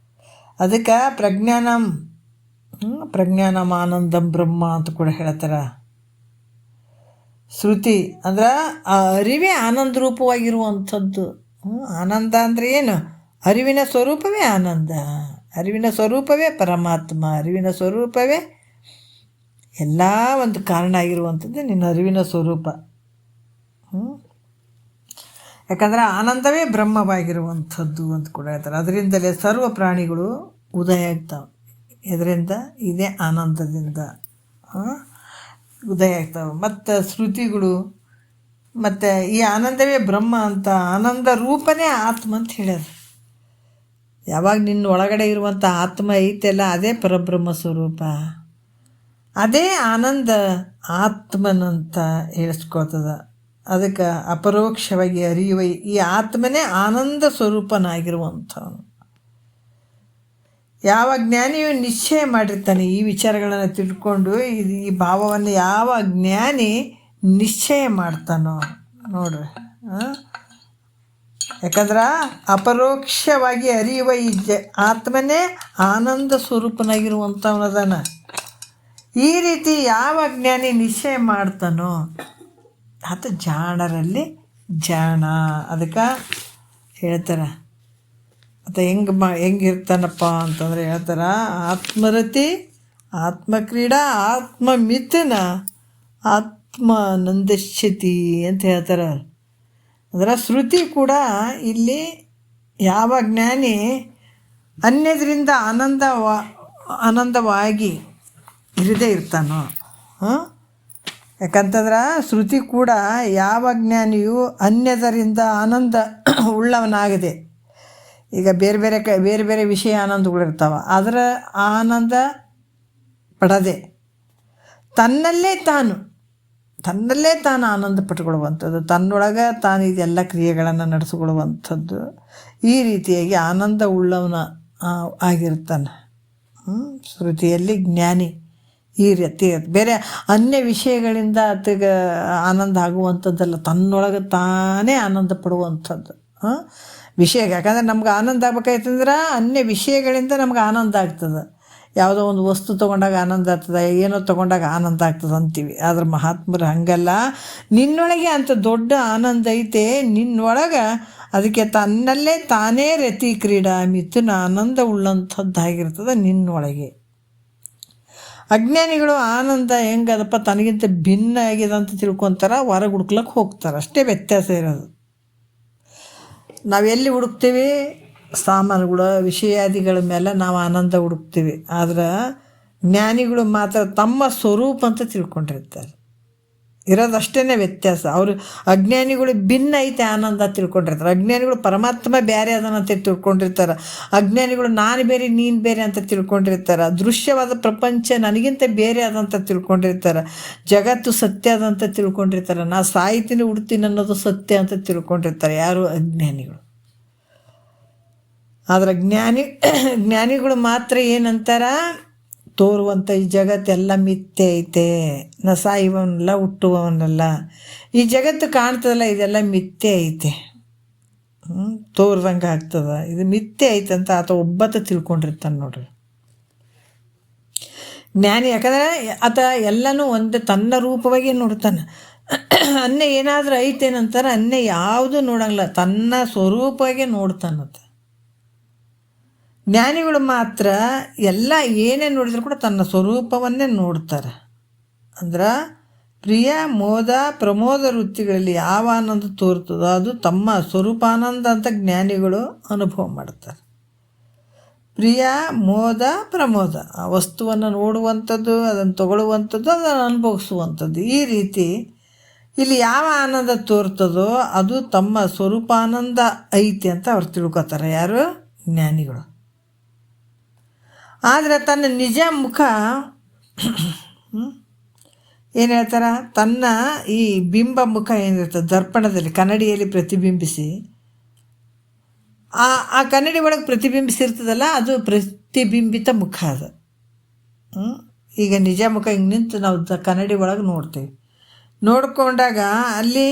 ಅದಕ್ಕೆ ಪ್ರಜ್ಞಾನಂ ಆನಂದಂ ಬ್ರಹ್ಮ ಅಂತ ಕೂಡ ಹೇಳ್ತಾರೆ ಶ್ರುತಿ. ಅಂದ್ರೆ ಆ ಅರಿವೇ ಆನಂದ ರೂಪವಾಗಿರುವಂಥದ್ದು. ಆನಂದ ಅಂದರೆ ಏನು? ಅರಿವಿನ ಸ್ವರೂಪವೇ ಆನಂದ, ಅರಿವಿನ ಸ್ವರೂಪವೇ ಪರಮಾತ್ಮ, ಅರಿವಿನ ಸ್ವರೂಪವೇ ಎಲ್ಲ ಒಂದು ಕಾರಣ ಆಗಿರುವಂಥದ್ದು ನಿನ್ನ ಅರಿವಿನ ಸ್ವರೂಪ. ಯಾಕಂದರೆ ಆನಂದವೇ ಬ್ರಹ್ಮವಾಗಿರುವಂಥದ್ದು ಅಂತ ಕೂಡ ಹೇಳ್ತಾರೆ. ಅದರಿಂದಲೇ ಸರ್ವ ಪ್ರಾಣಿಗಳು ಉದಯ ಆಗ್ತಾವೆ. ಇದರಿಂದ ಇದೇ ಆನಂದದಿಂದ ಉದಯ ಆಗ್ತಾವೆ. ಮತ್ತು ಶ್ರುತಿಗಳು ಮತ್ತು ಈ ಆನಂದವೇ ಬ್ರಹ್ಮ ಅಂತ, ಆನಂದ ರೂಪನೇ ಆತ್ಮ ಅಂತ ಹೇಳ್ಯಾರ. ಯಾವಾಗ ನಿನ್ನ ಒಳಗಡೆ ಇರುವಂಥ ಆತ್ಮ ಐತೆಲ್ಲ ಅದೇ ಪರಬ್ರಹ್ಮ ಸ್ವರೂಪ, ಅದೇ ಆನಂದ ಆತ್ಮನಂತ ಹೇಳಿಸ್ಕೊಳ್ತದ. ಅದಕ್ಕೆ ಅಪರೋಕ್ಷವಾಗಿ ಅರಿಯುವ ಈ ಆತ್ಮನೇ ಆನಂದ ಸ್ವರೂಪನಾಗಿರುವಂಥವನು. ಯಾವ ಜ್ಞಾನಿಯು ನಿಶ್ಚಯ ಮಾಡಿರ್ತಾನೆ ಈ ವಿಚಾರಗಳನ್ನು ತಿಳ್ಕೊಂಡು ಈ ಭಾವವನ್ನು ಯಾವ ಜ್ಞಾನಿ ನಿಶ್ಚಯ ಮಾಡ್ತಾನೋ ನೋಡ್ರಿ. ಯಾಕಂದ್ರೆ ಅಪರೋಕ್ಷವಾಗಿ ಅರಿಯುವ ಈ ಆತ್ಮನೇ ಆನಂದ ಸ್ವರೂಪನಾಗಿರುವಂಥವನದಾನ. ಈ ರೀತಿ ಯಾವ ಜ್ಞಾನಿ ನಿಶ್ಚಯ ಮಾಡ್ತಾನೋ ಆತ ಜಾಣರಲ್ಲಿ ಜಾಣ. ಅದಕ್ಕೆ ಹೇಳ್ತಾರೆ ಮತ್ತು ಹೆಂಗಿರ್ತಾನಪ್ಪ ಅಂತಂದರೆ ಹೇಳ್ತಾರೆ, ಆತ್ಮರತಿ, ಆತ್ಮಕ್ರೀಡಾ, ಆತ್ಮಮಿಥುನ, ಆತ್ಮಾನಂದಶ್ಯತಿ ಅಂತ ಹೇಳ್ತಾರೆ. ಅದರ ಶ್ರುತಿ ಕೂಡ ಇಲ್ಲಿ ಯಾವ ಜ್ಞಾನಿ ಅನ್ಯದರಿಂದ ಆನಂದವಾಗಿ ಇರದೇ ಇರ್ತಾನೋ. ಯಾಕಂತಂದ್ರೆ ಶ್ರುತಿ ಕೂಡ ಯಾವ ಜ್ಞಾನಿಯು ಅನ್ಯದರಿಂದ ಆನಂದ ಉಳ್ಳವನಾಗದೆ, ಈಗ ಬೇರೆ ಬೇರೆ ವಿಷಯ ಆನಂದಗಳಿರ್ತಾವೆ, ಅದರ ಆನಂದ ಪಡದೆ ತನ್ನಲ್ಲೇ ತಾನು ಆನಂದ ಪಟ್ಕೊಳ್ಳುವಂಥದ್ದು, ತನ್ನೊಳಗೆ ತಾನು ಇದೆಲ್ಲ ಕ್ರಿಯೆಗಳನ್ನು ನಡೆಸಿಕೊಳ್ಳುವಂಥದ್ದು. ಈ ರೀತಿಯಾಗಿ ಆನಂದ ಉಳ್ಳವನ ಆಗಿರ್ತಾನೆ ಶ್ರುತಿಯಲ್ಲಿ ಜ್ಞಾನಿ. ಈ ರೀತಿ ಬೇರೆ ಅನ್ಯ ವಿಷಯಗಳಿಂದ ಆತಗೆ ಆನಂದ ಆಗುವಂಥದ್ದಲ್ಲ, ತನ್ನೊಳಗೆ ತಾನೇ ಆನಂದ ಪಡುವಂಥದ್ದು ವಿಷಯ. ಯಾಕಂದ್ರೆ ನಮ್ಗೆ ಆನಂದ ಆಗ್ಬೇಕಾಯ್ತಂದ್ರೆ ಅನ್ಯ ವಿಷಯಗಳಿಂದ ನಮ್ಗೆ ಆನಂದ ಆಗ್ತದೆ. ಯಾವುದೋ ಒಂದು ವಸ್ತು ತೊಗೊಂಡಾಗ ಆನಂದ ಆಗ್ತದೆ, ಏನೋ ತೊಗೊಂಡಾಗ ಆನಂದ ಆಗ್ತದೆ ಅಂತೀವಿ. ಆದ್ರೆ ಮಹಾತ್ಮರು ಹಂಗಲ್ಲ, ನಿನ್ನೊಳಗೆ ಅಂತ ದೊಡ್ಡ ಆನಂದ ಐತೆ ನಿನ್ನೊಳಗೆ, ಅದಕ್ಕೆ ತನ್ನಲ್ಲೇ ತಾನೇ ರತಿ ಕ್ರೀಡಾ ಮಿಥುನ ಆನಂದ ಉಳ್ಳಂಥದ್ದಾಗಿರ್ತದೆ ನಿನ್ನೊಳಗೆ. ಅಜ್ಞಾನಿಗಳು ಆನಂದ ಹೆಂಗದಪ್ಪ ತನಗಿಂತ ಭಿನ್ನ ಆಗಿದೆ ಅಂತ ತಿಳ್ಕೊತಾರೆ, ಹೊರಗೆ ಹುಡ್ಕ್ಲಕ್ಕೆ ಹೋಗ್ತಾರೆ. ಅಷ್ಟೇ ವ್ಯತ್ಯಾಸ ಇರೋದು. ನಾವೆಲ್ಲಿ ಹುಡುಕ್ತೀವಿ? ಸಾಮಾನುಗಳು ವಿಷಯಾದಿಗಳ ಮೇಲೆ ನಾವು ಆನಂದ ಹುಡುಕ್ತೀವಿ. ಆದ್ರೆ ಜ್ಞಾನಿಗಳು ಮಾತ್ರ ತಮ್ಮ ಸ್ವರೂಪ ಅಂತ ತಿಳ್ಕೊಂಡಿರ್ತಾರೆ. ಇರೋದಷ್ಟೇ ವ್ಯತ್ಯಾಸ. ಅವರು ಅಜ್ಞಾನಿಗಳು ಭಿನ್ನ ಐತೆ ಆನಂದ ತಿಳ್ಕೊಂಡಿರ್ತಾರೆ. ಅಜ್ಞಾನಿಗಳು ಪರಮಾತ್ಮ ಬೇರೆ ಅದನ್ನಂತ ತಿಳ್ಕೊಂಡಿರ್ತಾರೆ. ಅಜ್ಞಾನಿಗಳು ನಾನು ಬೇರೆ ನೀನು ಬೇರೆ ಅಂತ ತಿಳ್ಕೊಂಡಿರ್ತಾರೆ. ದೃಶ್ಯವಾದ ಪ್ರಪಂಚ ನನಗಿಂತ ಬೇರೆ ಅದಂತ ತಿಳ್ಕೊಂಡಿರ್ತಾರೆ. ಜಗತ್ತು ಸತ್ಯ ಅದಂತ ತಿಳ್ಕೊಂಡಿರ್ತಾರೆ. ನಾ ಸಾಯ್ತೀನಿ ಹುಡ್ತೀನಿ ಅನ್ನೋದು ಸತ್ಯ ಅಂತ ತಿಳ್ಕೊಂಡಿರ್ತಾರೆ ಯಾರು? ಅಜ್ಞಾನಿಗಳು. ಆದರೆ ಜ್ಞಾನಿಗಳು ಮಾತ್ರ ಏನಂತಾರ, ತೋರುವಂಥ ಈ ಜಗತ್ತೆಲ್ಲ ಮಿಥ್ಯೆ ಐತೆ, ನಾ ಸಾಯುವವನಲ್ಲ ಹುಟ್ಟುವವನಲ್ಲ, ಈ ಜಗತ್ತು ಕಾಣ್ತದಲ್ಲ ಇದೆಲ್ಲ ಮಿಥ್ಯೆ ಐತೆ, ತೋರ್ದಂಗೆ ಆಗ್ತದೆ, ಇದು ಮಿಥ್ಯೆ ಐತೆ ಅಂತ ಆತ ಒಬ್ಬತ್ತ ತಿಳ್ಕೊಂಡಿರ್ತಾನೆ ನೋಡ್ರಿ ಜ್ಞಾನಿ. ಯಾಕಂದರೆ ಆತ ಎಲ್ಲನೂ ಒಂದು ತನ್ನ ರೂಪವಾಗಿ ನೋಡ್ತಾನೆ. ಅನ್ಯ ಏನಾದರೂ ಐತೇನಂತಾರೆ, ಅನ್ಯ ಯಾವುದು ನೋಡಂಗಿಲ್ಲ, ತನ್ನ ಸ್ವರೂಪವಾಗಿ ನೋಡ್ತಾನಂತ. ಜ್ಞಾನಿಗಳು ಮಾತ್ರ ಎಲ್ಲ ಏನೇ ನೋಡಿದ್ರು ಕೂಡ ತನ್ನ ಸ್ವರೂಪವನ್ನೇ ನೋಡ್ತಾರೆ. ಅಂದ್ರೆ ಪ್ರಿಯ ಮೋದ ಪ್ರಮೋದ ವೃತ್ತಿಗಳಲ್ಲಿ ಯಾವ ಆನಂದ ತೋರ್ತದೋ ಅದು ತಮ್ಮ ಸ್ವರೂಪಾನಂದ ಅಂತ ಜ್ಞಾನಿಗಳು ಅನುಭವ ಮಾಡ್ತಾರೆ. ಪ್ರಿಯ ಮೋದ ಪ್ರಮೋದ, ಆ ವಸ್ತುವನ್ನು ನೋಡುವಂಥದ್ದು, ಅದನ್ನು ತಗೊಳ್ಳುವಂಥದ್ದು, ಅದನ್ನು ಅನುಭವಿಸುವಂಥದ್ದು. ಈ ರೀತಿ ಇಲ್ಲಿ ಯಾವ ಆನಂದ ತೋರ್ತದೋ ಅದು ತಮ್ಮ ಸ್ವರೂಪಾನಂದ ಐತಿ ಅಂತ ಅವ್ರು ತಿಳ್ಕೊತಾರೆ. ಯಾರು? ಜ್ಞಾನಿಗಳು. ಆದರೆ ತನ್ನ ನಿಜ ಮುಖ ಏನು ಹೇಳ್ತಾರೆ, ತನ್ನ ಈ ಬಿಂಬ ಮುಖ ಏನಿರ್ತದೆ ದರ್ಪಣದಲ್ಲಿ ಕನ್ನಡಿಯಲ್ಲಿ ಪ್ರತಿಬಿಂಬಿಸಿ, ಆ ಕನ್ನಡಿ ಒಳಗೆ ಪ್ರತಿಬಿಂಬಿಸಿರ್ತದಲ್ಲ ಅದು ಪ್ರತಿಬಿಂಬಿತ ಮುಖ. ಅದು ಈಗ ನಿಜ ಮುಖ ಹಿಂಗೆ ನಿಂತು ನಾವು ಕನ್ನಡಿ ಒಳಗೆ ನೋಡ್ತೀವಿ. ನೋಡ್ಕೊಂಡಾಗ ಅಲ್ಲಿ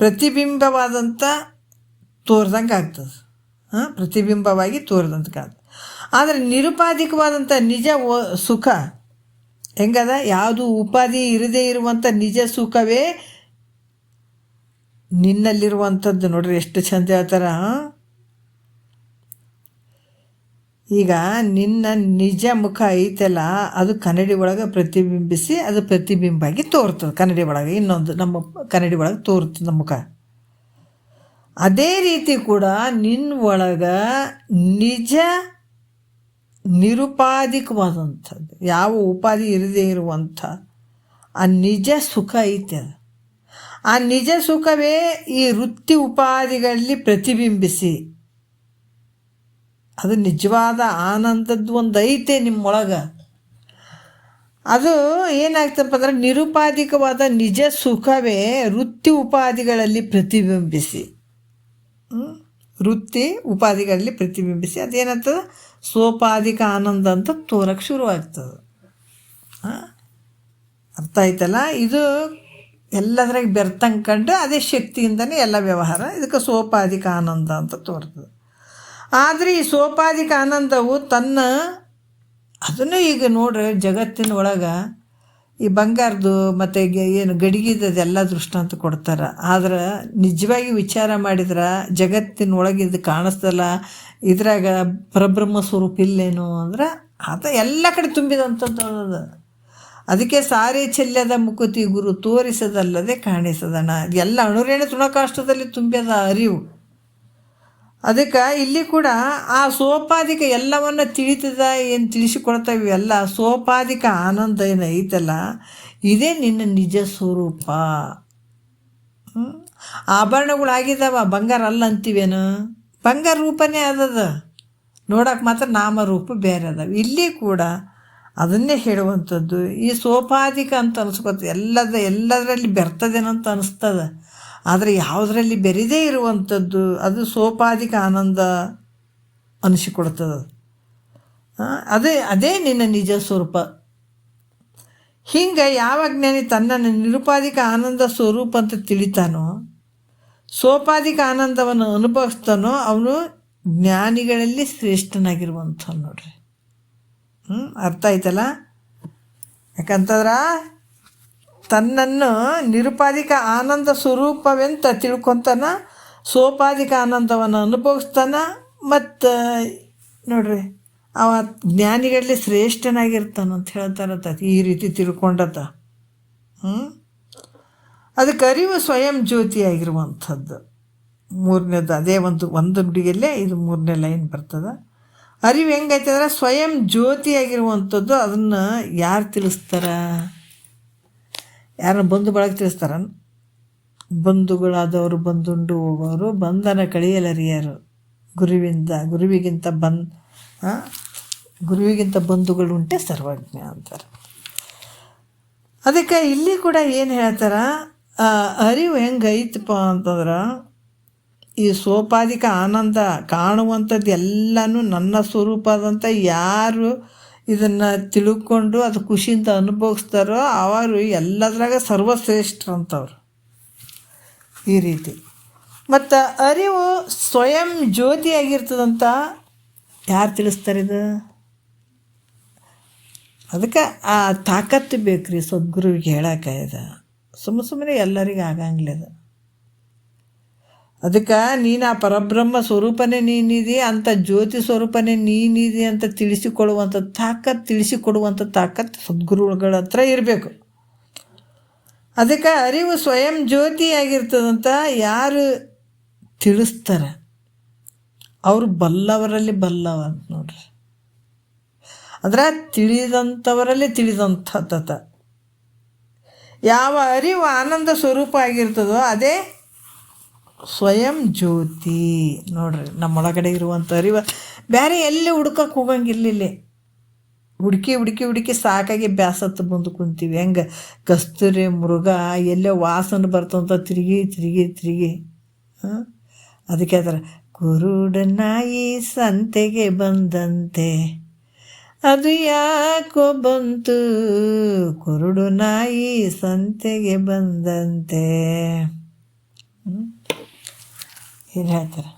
ಪ್ರತಿಬಿಂಬವಾದಂಥ ತೋರ್ದಂಗೆ ಆಗ್ತದೆ, ಪ್ರತಿಬಿಂಬವಾಗಿ ತೋರ್ದಂಗೆ ಆಗ್ತದೆ. ಆದರೆ ನಿರುಪಾಧಿಕವಾದಂಥ ನಿಜ ಸುಖ ಹೆಂಗದ, ಯಾವುದು ಉಪಾಧಿ ಇರದೇ ಇರುವಂಥ ನಿಜ ಸುಖವೇ ನಿನ್ನಲ್ಲಿರುವಂಥದ್ದು. ನೋಡ್ರಿ ಎಷ್ಟು ಚಂದ ಹೇಳ್ತಾರ. ಈಗ ನಿನ್ನ ನಿಜ ಮುಖ ಐತಲ್ಲ ಅದು ಕನ್ನಡಿ ಒಳಗೆ ಪ್ರತಿಬಿಂಬಿಸಿ ಅದು ಪ್ರತಿಬಿಂಬಾಗಿ ತೋರ್ತದೆ. ಕನ್ನಡಿ ಒಳಗೆ ಇನ್ನೊಂದು ನಮ್ಮ ಕನ್ನಡಿ ಒಳಗೆ ತೋರ್ತದೆ ನಮ್ಮ ಮುಖ. ಅದೇ ರೀತಿ ಕೂಡ ನಿನ್ನ ಒಳಗೆ ನಿಜ ನಿರುಪಾಧಿಕವಾದಂಥದ್ದು, ಯಾವ ಉಪಾಧಿ ಇರದೇ ಇರುವಂಥ ಆ ನಿಜ ಸುಖ ಐತೆ. ಅದು ಆ ನಿಜ ಸುಖವೇ ಈ ವೃತ್ತಿ ಉಪಾಧಿಗಳಲ್ಲಿ ಪ್ರತಿಬಿಂಬಿಸಿ ಅದು ನಿಜವಾದ ಆನಂದದ್ದು ಒಂದು ಐತೆ ನಿಮ್ಮೊಳಗೆ. ಅದು ಏನಾಗ್ತಪ್ಪ ಅಂದ್ರೆ ನಿರುಪಾಧಿಕವಾದ ನಿಜ ಸುಖವೇ ವೃತ್ತಿ ಉಪಾಧಿಗಳಲ್ಲಿ ಪ್ರತಿಬಿಂಬಿಸಿ ವೃತ್ತಿ ಉಪಾಧಿಗಳಲ್ಲಿ ಪ್ರತಿಬಿಂಬಿಸಿ ಅದೇನಾಗ್ತದೆ ಸೋಪಾಧಿಕ ಆನಂದ ಅಂತ ತೋರಕ್ಕೆ ಶುರುವಾಗ್ತದೆ. ಅರ್ಥ ಆಯ್ತಲ್ಲ? ಇದು ಎಲ್ಲದ್ರಾಗ ಬೆರ್ತಂಗೆ ಕಂಡು ಅದೇ ಶಕ್ತಿಯಿಂದನೇ ಎಲ್ಲ ವ್ಯವಹಾರ. ಇದಕ್ಕೆ ಸೋಪಾಧಿಕ ಆನಂದ ಅಂತ ತೋರ್ತದೆ. ಆದರೆ ಈ ಸೋಪಾಧಿಕ ಆನಂದವು ಅದನ್ನು ಈಗ ನೋಡ್ರಿ ಜಗತ್ತಿನ ಒಳಗೆ ಈ ಬಂಗಾರದು ಮತ್ತು ಏನು ಗಡಿಗೆದೆಲ್ಲ ದೃಷ್ಟಾಂತ ಕೊಡ್ತಾರೆ. ಆದ್ರೆ ನಿಜವಾಗಿ ವಿಚಾರ ಮಾಡಿದ್ರೆ ಜಗತ್ತಿನೊಳಗೆ ಇದು ಕಾಣಿಸ್ತಲ್ಲ, ಇದ್ರಾಗ ಪರಬ್ರಹ್ಮ ಸ್ವರೂಪ ಇಲ್ಲೇನು ಅಂದ್ರೆ ಅದು ಎಲ್ಲ ಕಡೆ ತುಂಬಿದಂಥದ್ದು ಅದು. ಅದಕ್ಕೆ ಸಾರಿ ಚೆಲ್ಲದ ಮುಕುತಿ ಗುರು ತೋರಿಸದಲ್ಲದೆ ಕಾಣಿಸದಣ. ಎಲ್ಲ ಅಣುರೇಣ ತೃಣಕಾಷ್ಟದಲ್ಲಿ ತುಂಬಿದ ಅರಿವು. ಅದಕ್ಕೆ ಇಲ್ಲಿ ಕೂಡ ಆ ಸೋಪಾಧಿಕ ಎಲ್ಲವನ್ನು ತಿಳಿತದ ಏನು ತಿಳಿಸಿಕೊಡ್ತಾವೆ ಎಲ್ಲ ಸೋಪಾಧಿಕ ಆನಂದ ಏನು ಐತಲ್ಲ, ಇದೇ ನಿನ್ನ ನಿಜ ಸ್ವರೂಪ. ಆಭರಣಗಳಾಗಿದ್ದಾವ, ಬಂಗಾರ ಅಲ್ಲ ಅಂತೀವೇನು? ಬಂಗಾರ ರೂಪನೇ ಅದದ, ನೋಡೋಕೆ ಮಾತ್ರ ನಾಮರೂಪ ಬೇರೆ ಅದಾವೆ. ಇಲ್ಲಿ ಕೂಡ ಅದನ್ನೇ ಹೇಳುವಂಥದ್ದು. ಈ ಸೋಪಾಧಿಕ ಅಂತ ಅನಿಸ್ಕೊತ ಎಲ್ಲದರಲ್ಲಿ ಬೆರ್ತದೇನಂತ ಅನಿಸ್ತದೆ, ಆದರೆ ಯಾವುದರಲ್ಲಿ ಬೆರೆದೇ ಇರುವಂಥದ್ದು ಅದು ಸೋಪಾಧಿಕ ಆನಂದ ಅನಿಸಿಕೊಡ್ತದೆ. ಅದೇ ನಿನ್ನ ನಿಜ ಸ್ವರೂಪ. ಹಿಂಗೆ ಯಾವ ಜ್ಞಾನಿ ತನ್ನನ್ನು ನಿರುಪಾಧಿಕ ಆನಂದ ಸ್ವರೂಪ ಅಂತ ತಿಳಿತಾನೋ, ಸೋಪಾಧಿಕ ಆನಂದವನ್ನು ಅನುಭವಿಸ್ತಾನೋ ಅವನು ಜ್ಞಾನಿಗಳಲ್ಲಿ ಶ್ರೇಷ್ಠನಾಗಿರುವಂಥ ನೋಡ್ರಿ. ಅರ್ಥ ಆಯ್ತಲ್ಲ? ಯಾಕಂತಂದ್ರೆ ತನ್ನನ್ನು ನಿರುಪಾಧಿಕ ಆನಂದ ಸ್ವರೂಪವೆಂತ ತಿಳ್ಕೊತಾನ, ಸೋಪಾಧಿಕ ಆನಂದವನ್ನು ಅನುಭವಿಸ್ತಾನ, ಮತ್ತು ನೋಡ್ರಿ ಅವ ಜ್ಞಾನಿಗಳಲ್ಲಿ ಶ್ರೇಷ್ಠನಾಗಿರ್ತಾನಂತ ಹೇಳ್ತಾರತ್ತ. ಈ ರೀತಿ ತಿಳ್ಕೊಂಡತ. ಅದಕ್ಕೆ ಅರಿವು ಸ್ವಯಂ ಜ್ಯೋತಿಯಾಗಿರುವಂಥದ್ದು ಮೂರನೇದು. ಅದೇ ಒಂದು ನುಡಿಯಲ್ಲೇ ಇದು ಮೂರನೇ ಲೈನ್ ಬರ್ತದೆ. ಅರಿವು ಹೆಂಗೈತೆ ಅಂದ್ರೆ ಸ್ವಯಂ ಜ್ಯೋತಿಯಾಗಿರುವಂಥದ್ದು. ಅದನ್ನು ಯಾರು ತಿಳಿಸ್ತಾರ? ಯಾರನ್ನ ಬಂಧು ಬಳಗ ತಿಳಿಸ್ತಾರ? ಬಂಧುಗಳಾದವರು ಬಂದುಂಡು ಹೋಗೋರು ಬಂಧನ ಕಳೆಯಲರಿಯರು. ಗುರುವಿಗಿಂತ ಬಂಧುಗಳುಂಟೆ ಸರ್ವಜ್ಞ ಅಂತಾರೆ. ಅದಕ್ಕೆ ಇಲ್ಲಿ ಕೂಡ ಏನು ಹೇಳ್ತಾರ, ಅರಿವು ಹೆಂಗೈತಪ್ಪ ಅಂತಂದ್ರೆ ಈ ಸೋಪಾಧಿಕ ಆನಂದ ಕಾಣುವಂಥದ್ದು ಎಲ್ಲನೂ ನನ್ನ ಸ್ವರೂಪ ಅದಂತ ಯಾರು ಇದನ್ನು ತಿಳ್ಕೊಂಡು ಅದು ಖುಷಿಯಿಂದ ಅನುಭವಿಸ್ತಾರೋ ಅವರು ಎಲ್ಲದ್ರಾಗ ಸರ್ವಶ್ರೇಷ್ಠರಂಥವ್ರು. ಈ ರೀತಿ ಮತ್ತು ಅರಿವು ಸ್ವಯಂ ಜ್ಯೋತಿಯಾಗಿರ್ತದಂತ ಯಾರು ತಿಳಿಸ್ತಾರೆ ಇದು? ಅದಕ್ಕೆ ಆ ತಾಕತ್ತು ಬೇಕು ರೀ ಸದ್ಗುರುವಿಗೆ ಹೇಳೋಕೆ. ಇದು ಸುಮ್ಮನೆ ಎಲ್ಲರಿಗೂ ಆಗಂಗಿಲ್ಲ. ಅದಕ್ಕೆ ನೀನು ಆ ಪರಬ್ರಹ್ಮ ಸ್ವರೂಪನೇ ನೀನಿದೆ ಅಂತ, ಜ್ಯೋತಿ ಸ್ವರೂಪನೇ ನೀನಿದೆ ಅಂತ ತಿಳಿಸಿಕೊಡುವಂಥ ತಾಕತ್ತು ಸದ್ಗುರುಗಳ ಹತ್ರ ಇರಬೇಕು. ಅದಕ್ಕೆ ಅರಿವು ಸ್ವಯಂ ಜ್ಯೋತಿಯಾಗಿರ್ತದಂತ ಯಾರು ತಿಳಿಸ್ತಾರೆ ಅವರು ಬಲ್ಲವರಲ್ಲಿ ಬಲ್ಲವ ಅಂತ ನೋಡ್ರಿ. ಅಂದ್ರೆ ತಿಳಿದಂಥವರಲ್ಲಿ ತಿಳಿದಂಥ ಯಾವ ಅರಿವು ಆನಂದ ಸ್ವರೂಪ ಆಗಿರ್ತದೋ ಅದೇ ಸ್ವಯಂ ಜ್ಯೋತಿ ನೋಡ್ರಿ. ನಮ್ಮೊಳಗಡೆ ಇರುವಂಥ ಅರಿವು ಬೇರೆ ಎಲ್ಲಿ ಹುಡ್ಕಕ್ಕೆ ಹೋಗಂಗಿಲ್ಲ. ಹುಡುಕಿ ಸಾಕಾಗಿ ಬ್ಯಾಸತ್ತು ಬಂದು ಕುಂತೀವಿ. ಹೆಂಗೆ ಕಸ್ತೂರಿ ಮೃಗ ಎಲ್ಲೋ ವಾಸನೆ ಬರ್ತಂತ ತಿರುಗಿ ಅದಕ್ಕೆ ಅದರ ಕುರುಡು ನಾಯಿ ಸಂತೆಗೆ ಬಂದಂತೆ ಅದು ಯಾಕೋ ಬಂತು, ಕುರುಡು ನಾಯಿ ಸಂತೆಗೆ ಬಂದಂತೆ. ಏನು ಹೇಳ್ತಾರೆ,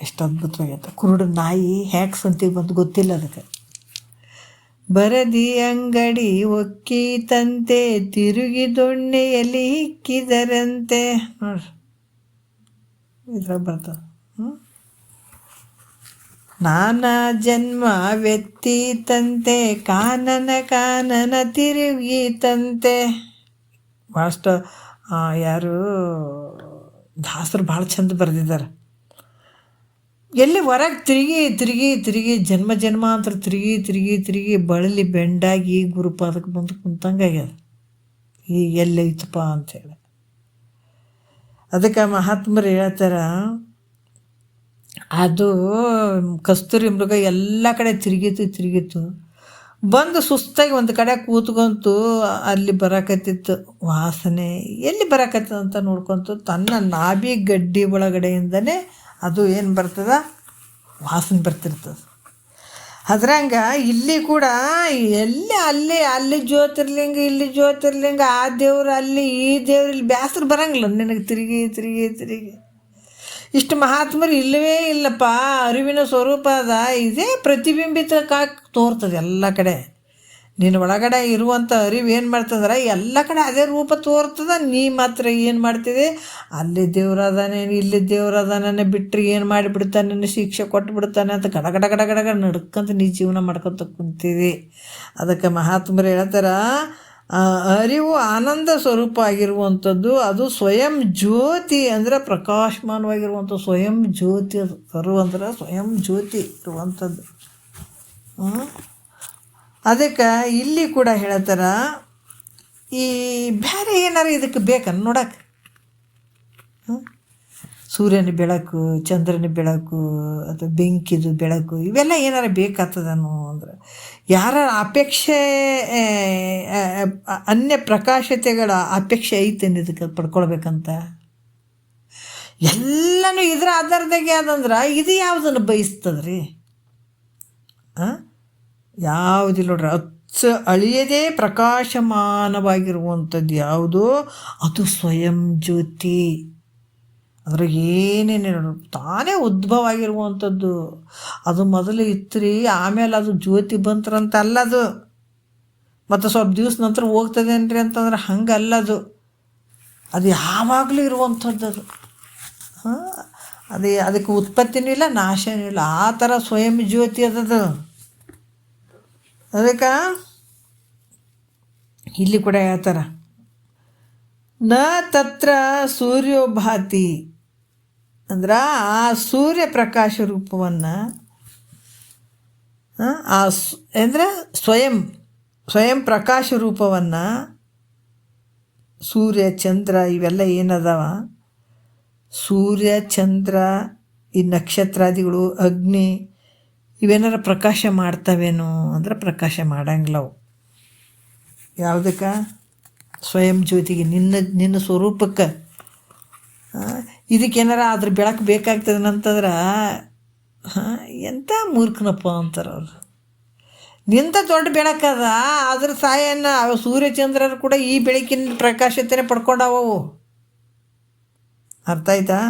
ಎಷ್ಟು ಅದ್ಭುತವಾಗೈತೆ. ಕುರುಡು ನಾಯಿ ಹ್ಯಾಕ್ ಸಂತಿಗೆ ಬಂದು ಗೊತ್ತಿಲ್ಲ ಅದಕ್ಕೆ. ಬರದಿ ಅಂಗಡಿ ಒಕ್ಕೀತಂತೆ ತಿರುಗಿ ದೊಣ್ಣೆಯಲ್ಲಿ ಇಕ್ಕಿದರಂತೆ ನೋಡ್ರಿ, ಇದ್ರಾಗ ಬರ್ತದೆ. ನಾನಾ ಜನ್ಮ ವ್ಯತ್ತೀತಂತೆ ಕಾನನ ತಿರುಗೀತಂತೆ. ಭಾಳಷ್ಟು ಯಾರು ದಾಸರು ಭಾಳ ಚಂದ ಬರೆದಿದ್ದಾರೆ. ಎಲ್ಲಿ ಹೊರಗೆ ತಿರುಗಿ ಜನ್ಮಾಂತರ ತಿರುಗಿ ಬಳಲಿ ಬೆಂಡಾಗಿ ಗುರುಪಾದಕ್ಕೆ ಬಂದು ಕುಂತಂಗಾಗ್ಯದ. ಈ ಎಲ್ಲೈತಪ್ಪ ಅಂತೇಳಿ. ಅದಕ್ಕೆ ಮಹಾತ್ಮರು ಹೇಳ್ತಾರ, ಅದು ಕಸ್ತೂರಿ ಮೃಗ ಎಲ್ಲ ಕಡೆ ತಿರುಗಿತು ಬಂದು ಸುಸ್ತಾಗಿ ಒಂದು ಕಡೆ ಕೂತ್ಕೊಂತು. ಅಲ್ಲಿ ಬರಾಕತ್ತಿತ್ತು ವಾಸನೆ, ಎಲ್ಲಿ ಬರಾಕತ್ತದ ಅಂತ ನೋಡ್ಕೊಂತು ತನ್ನ ನಾಭಿ ಗಡ್ಡಿ ಒಳಗಡೆಯಿಂದನೇ ಅದು ಏನು ಬರ್ತದ, ವಾಸನೆ ಬರ್ತಿರ್ತದೆ. ಅದ್ರಂಗ ಇಲ್ಲಿ ಕೂಡ ಎಲ್ಲಿ ಅಲ್ಲಿ ಜ್ಯೋತಿರ್ಲಿಂಗ, ಇಲ್ಲಿ ಜ್ಯೋತಿರ್ಲಿಂಗ, ಆ ದೇವ್ರು ಅಲ್ಲಿ, ಈ ದೇವ್ರು ಇಲ್ಲಿ, ಬೇಸರ ಬರಂಗಿಲ್ಲ ನಿನಗೆ ತಿರುಗಿ ತಿರುಗಿ ತಿರುಗಿ. ಇಷ್ಟು ಮಹಾತ್ಮರು ಇಲ್ಲವೇ ಇಲ್ಲಪ್ಪ. ಅರಿವಿನ ಸ್ವರೂಪ ಅದ, ಇದೇ ಪ್ರತಿಬಿಂಬಿತ ತೋರ್ತದೆ ಎಲ್ಲ ಕಡೆ. ನಿನ್ನ ಒಳಗಡೆ ಇರುವಂಥ ಅರಿವು ಏನು ಮಾಡ್ತಂದ್ರೆ ಎಲ್ಲ ಕಡೆ ಅದೇ ರೂಪ ತೋರ್ತದ. ನೀ ಮಾತ್ರ ಏನು ಮಾಡ್ತಿದೆ, ಅಲ್ಲಿ ದೇವ್ರದಾನೆ, ಇಲ್ಲಿ ದೇವ್ರದಾನೆ ಬಿಟ್ಟರೆ ಏನು ಮಾಡಿಬಿಡ್ತಾನೆ, ನಿನ್ನ ಶಿಕ್ಷೆ ಕೊಟ್ಟು ಅಂತ ಗಡ ನಡ್ಕಂತ ನೀ ಜೀವನ ಮಾಡ್ಕೊತ ಕುಂತಿದೆ. ಅದಕ್ಕೆ ಮಹಾತ್ಮರು ಹೇಳ್ತಾರ, ಅರಿವು ಆನಂದ ಸ್ವರೂಪ ಆಗಿರುವಂಥದ್ದು, ಅದು ಸ್ವಯಂ ಜ್ಯೋತಿ ಅಂದರೆ ಪ್ರಕಾಶಮಾನವಾಗಿರುವಂಥ ಸ್ವಯಂ ಜ್ಯೋತಿ. ಅದು ಅರು ಅಂದ್ರೆ ಸ್ವಯಂ ಜ್ಯೋತಿ ಇರುವಂಥದ್ದು. ಅದಕ್ಕೆ ಇಲ್ಲಿ ಕೂಡ ಹೇಳ್ತಾರ, ಈ ಬೇರೆ ಏನಾರು ಇದಕ್ಕೆ ಬೇಕನ್ನು ನೋಡಕ್ಕೆ, ಸೂರ್ಯನ ಬೆಳಕು, ಚಂದ್ರನ ಬೆಳಕು, ಅಥವಾ ಬೆಂಕಿದು ಬೆಳಕು, ಇವೆಲ್ಲ ಏನಾರ ಬೇಕಾಗ್ತದನು ಅಂದ್ರೆ ಯಾರ ಅಪೇಕ್ಷೆ, ಅನ್ಯ ಪ್ರಕಾಶತೆಗಳ ಅಪೇಕ್ಷೆ ಐತೇನು ಇದಕ್ಕೆ ಪಡ್ಕೊಳ್ಬೇಕಂತ? ಎಲ್ಲನೂ ಇದರ ಆಧಾರದಾಗೆ ಅದಂದ್ರೆ ಇದು ಯಾವುದನ್ನು ಬಯಸ್ತದ್ರಿ? ಯಾವುದಿಲ್ಲ ನೋಡ್ರಿ, ಅಳಿಯದೇ ಪ್ರಕಾಶಮಾನವಾಗಿರುವಂಥದ್ದು ಯಾವುದೋ ಅದು ಸ್ವಯಂ ಜ್ಯೋತಿ. ಅದ್ರಾಗ ಏನೇನು ತಾನೇ ಉದ್ಭವ ಆಗಿರುವಂಥದ್ದು. ಅದು ಮೊದಲು ಇತ್ತು, ಆಮೇಲೆ ಅದು ಜ್ಯೋತಿ ಬಂತರಂತ ಅಲ್ಲದು, ಮತ್ತು ಸ್ವಲ್ಪ ದಿವಸ ನಂತರ ಹೋಗ್ತದೇನ್ರಿ ಅಂತಂದ್ರೆ ಹಂಗಲ್ಲದು. ಅದು ಯಾವಾಗಲೂ ಇರುವಂಥದ್ದು ಅದು. ಅದಕ್ಕೆ ಉತ್ಪತ್ತಿನೂ ಇಲ್ಲ, ನಾಶನೂ ಇಲ್ಲ, ಆ ಥರ ಸ್ವಯಂ ಜ್ಯೋತಿ ಅದದು. ಅದಕ್ಕೆ ಇಲ್ಲಿ ಕೂಡ ಹೇಳ್ತಾರ, ನ ತತ್ರ ಸೂರ್ಯೋಭಾತಿ ಅಂದ್ರೆ ಆ ಸೂರ್ಯ ಪ್ರಕಾಶ ರೂಪವನ್ನು ಅಂದರೆ ಸ್ವಯಂ ಪ್ರಕಾಶ ರೂಪವನ್ನು ಸೂರ್ಯ ಚಂದ್ರ ಇವೆಲ್ಲ ಏನದಾವ, ಸೂರ್ಯ ಚಂದ್ರ ಈ ನಕ್ಷತ್ರಾದಿಗಳು ಅಗ್ನಿ ಇವೇನಾರ ಪ್ರಕಾಶ ಮಾಡ್ತವೇನೋ ಅಂದ್ರೆ ಪ್ರಕಾಶ ಮಾಡಂಗಿಲ್ಲವು. ಯಾವುದಕ್ಕೆ? ಸ್ವಯಂ ಜ್ಯೋತಿಗೆ, ನಿನ್ನ ಸ್ವರೂಪಕ್ಕೆ. ಇದಕ್ಕೇನಾರ ಅದ್ರ ಬೆಳಕು ಬೇಕಾಗ್ತದನಂತಂದ್ರೆ ಎಂಥ ಮೂರ್ಖನಪ್ಪ ಅಂತಾರೆ ಅವರು. ನಿಂತ ದೊಡ್ಡ ಬೆಳಕದ, ಅದ್ರ ಸಾಯನ್ನ ಸೂರ್ಯಚಂದ್ರರು ಕೂಡ ಈ ಬೆಳಕಿನ ಪ್ರಕಾಶತೆನೇ ಪಡ್ಕೊಂಡವು. ಅರ್ಥ ಆಯ್ತಾ?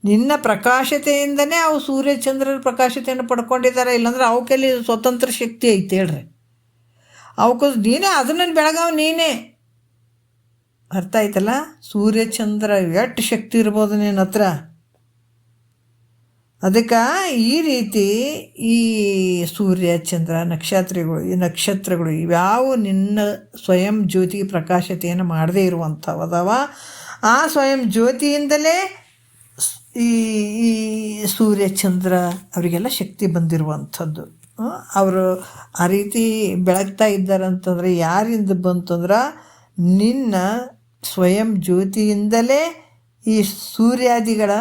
ನಿನ್ನ ಪ್ರಕಾಶತೆಯಿಂದನೇ ಅವು ಸೂರ್ಯಚಂದ್ರರ ಪ್ರಕಾಶತೆಯನ್ನು ಪಡ್ಕೊಂಡಿದ್ದಾರೆ. ಇಲ್ಲಾಂದ್ರೆ ಅವಕ್ಕೆಲ್ಲಿ ಸ್ವತಂತ್ರ ಶಕ್ತಿ ಐತೆ ಹೇಳ್ರಿ? ಅವಕ್ಕೆ ನೀನೇ ಅದನ್ನ ಬೆಳಗಾವ ನೀನೇ. ಅರ್ಥ ಆಯ್ತಲ್ಲ? ಸೂರ್ಯಚಂದ್ರ ಎಷ್ಟು ಶಕ್ತಿ ಇರ್ಬೋದು ನಿನ್ನ ಹತ್ರ. ಅದಕ್ಕೆ ಈ ರೀತಿ ಈ ಸೂರ್ಯ ಚಂದ್ರ ಈ ನಕ್ಷತ್ರಗಳು ಇವ್ಯಾವು ನಿನ್ನ ಸ್ವಯಂ ಜ್ಯೋತಿಗೆ ಪ್ರಕಾಶತೆಯನ್ನು ಮಾಡದೇ ಇರುವಂಥವದವ. ಆ ಸ್ವಯಂ ಜ್ಯೋತಿಯಿಂದಲೇ ಈ ಸೂರ್ಯ ಚಂದ್ರ ಅವರಿಗೆಲ್ಲ ಶಕ್ತಿ ಬಂದಿರುವಂಥದ್ದು. ಅವರು ಆ ರೀತಿ ಬೆಳಗ್ತಾ ಇದ್ದಾರಂತಂದರೆ ಯಾರಿಂದ ಬಂತಂದ್ರೆ ನಿನ್ನ ಸ್ವಯಂ ಜ್ಯೋತಿಯಿಂದಲೇ ಈ ಸೂರ್ಯಾದಿಗಳ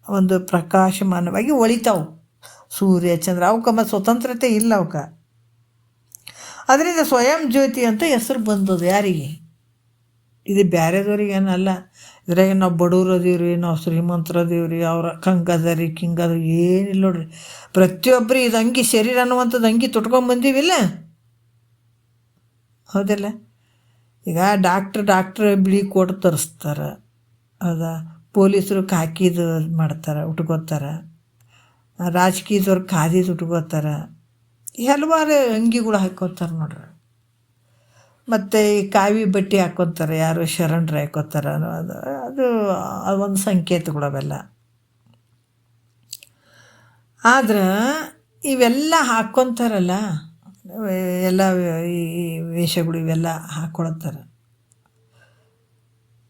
ಒಂದು ಪ್ರಕಾಶಮಾನವಾಗಿ ಒಳಿತಾವು. ಸೂರ್ಯ ಚಂದ್ರ ಅವಕ್ಕೆ ಸ್ವತಂತ್ರತೆ ಇಲ್ಲ ಅವಕ್ಕೆ. ಅದರಿಂದ ಸ್ವಯಂ ಜ್ಯೋತಿ ಅಂತ ಹೆಸರು ಬಂದದು. ಯಾರಿಗೆ? ಇದು ಬೇರೆದವ್ರಿಗೇನಲ್ಲ. ಇದ್ರಾಗ ನಾವು ಬಡವ್ರು ಅದೀವ್ರಿ, ನಾವು ಶ್ರೀಮಂತರು ಅದೀವ್ರಿ, ಅವ್ರ ಕಂಗದರಿ ಕಿಂಗದ ಏನಿಲ್ಲ ನೋಡ್ರಿ. ಪ್ರತಿಯೊಬ್ಬರು ಇದು ಅಂಗಿ ಶರೀರ ಅನ್ನುವಂಥದ್ದು ಅಂಗಿ ತೊಟ್ಕೊಂಡ್ಬಂದೀವಿಲ್ಲ, ಹೌದಿಲ್ಲ? ಈಗ ಡಾಕ್ಟ್ರ್ ಬಿಳಿ ಕೋಟ್ ತರಿಸ್ತಾರೆ, ಹೌದಾ? ಪೊಲೀಸರು ಕಾಕಿದು ಮಾಡ್ತಾರೆ, ಉಟ್ಕೋತಾರೆ. ರಾಜಕೀಯದವ್ರು ಖಾದಿದು ಉಟ್ಕೋತಾರೆ. ಹಲವಾರು ಅಂಗಿಗಳು ಹಾಕ್ಕೋತಾರೆ ನೋಡ್ರಿ. ಮತ್ತು ಈ ಕಾವಿ ಬಟ್ಟೆ ಹಾಕ್ಕೊತಾರೆ, ಯಾರು ಶರಣರು ಹಾಕ್ಕೋತಾರೆ. ಅದು ಒಂದು ಸಂಕೇತಗಳು ಅವೆಲ್ಲ. ಆದ್ರೆ ಇವೆಲ್ಲ ಹಾಕ್ಕೊತಾರಲ್ಲ, ಎಲ್ಲ ಈ ವೇಷಗಳು ಇವೆಲ್ಲ ಹಾಕ್ಕೊಳ್ತಾರೆ.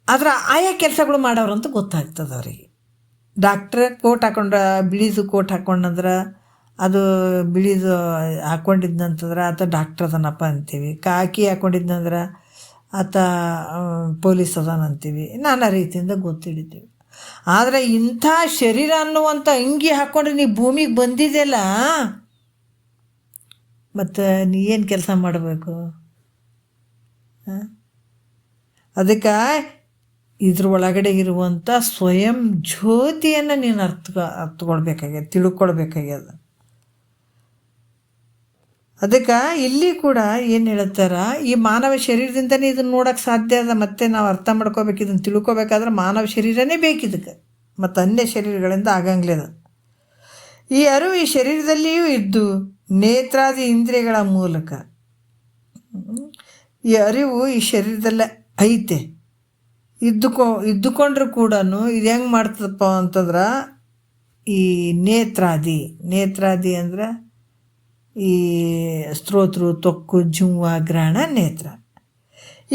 ಆದ್ರೆ ಆಯಾ ಕೆಲಸಗಳು ಮಾಡೋರಂತ ಗೊತ್ತಾಗ್ತದೆ ಅವರಿಗೆ. ಡಾಕ್ಟ್ರ್ ಕೋಟ್ ಹಾಕ್ಕೊಂಡ್ರೆ, ಬಿಳಿದು ಕೋಟ್ ಹಾಕ್ಕೊಂಡಂದ್ರೆ ಅದು ಬಿಳಿದು ಹಾಕ್ಕೊಂಡಿದ್ನಂತಂದ್ರೆ ಆತ ಡಾಕ್ಟ್ರ್ ಅದನಪ್ಪ ಅಂತೀವಿ. ಕಾಕಿ ಹಾಕ್ಕೊಂಡಿದ್ನಂದ್ರೆ ಆತ ಪೊಲೀಸ್ ಅದಾನ ಅಂತೀವಿ. ನಾನಾ ರೀತಿಯಿಂದ ಗೊತ್ತಿಡಿತೀವಿ. ಆದರೆ ಇಂಥ ಶರೀರ ಅನ್ನುವಂಥ ಅಂಗಿ ಹಾಕ್ಕೊಂಡ್ರೆ ನೀ ಭೂಮಿಗೆ ಬಂದಿದೆಯಲ್ಲ, ಮತ್ತು ನೀ ಏನು ಕೆಲಸ ಮಾಡಬೇಕು? ಅದಕ್ಕೆ ಇದ್ರ ಒಳಗಡೆ ಇರುವಂಥ ಸ್ವಯಂ ಜ್ಯೋತಿಯನ್ನು ನೀನು ಅರ್ಥಕೊಳ್ಬೇಕಾಗ್ಯದ, ತಿಳ್ಕೊಳ್ಬೇಕಾಗ್ಯದ. ಅದಕ್ಕೆ ಇಲ್ಲಿ ಕೂಡ ಏನು ಹೇಳ್ತಾರ, ಈ ಮಾನವ ಶರೀರದಿಂದನೇ ಇದನ್ನು ನೋಡೋಕ್ಕೆ ಸಾಧ್ಯ ಅದ. ಮತ್ತೆ ನಾವು ಅರ್ಥ ಮಾಡ್ಕೋಬೇಕು, ಇದನ್ನು ತಿಳ್ಕೊಬೇಕಾದ್ರೆ ಮಾನವ ಶರೀರನೇ ಬೇಕಿದಕ್ಕೆ, ಮತ್ತು ಅನ್ಯ ಶರೀರಗಳಿಂದ ಆಗಂಗಿಲ್ಲ. ಈ ಅರಿವು ಈ ಶರೀರದಲ್ಲಿಯೂ ಇದ್ದು ನೇತ್ರಾದಿ ಇಂದ್ರಿಯಗಳ ಮೂಲಕ ಈ ಅರಿವು ಈ ಶರೀರದಲ್ಲೇ ಐತೆ. ಇದ್ದುಕೊಂಡ್ರೂ ಕೂಡ ಇದು ಹೆಂಗೆ ಮಾಡ್ತದಪ್ಪ ಅಂತಂದ್ರೆ, ಈ ನೇತ್ರಾದಿ ಅಂದ್ರೆ ಈ ಸ್ತೋತ್ರ, ತೊಕ್ಕು, ಜುವ್ವ, ಗ್ರಹಣ, ನೇತ್ರ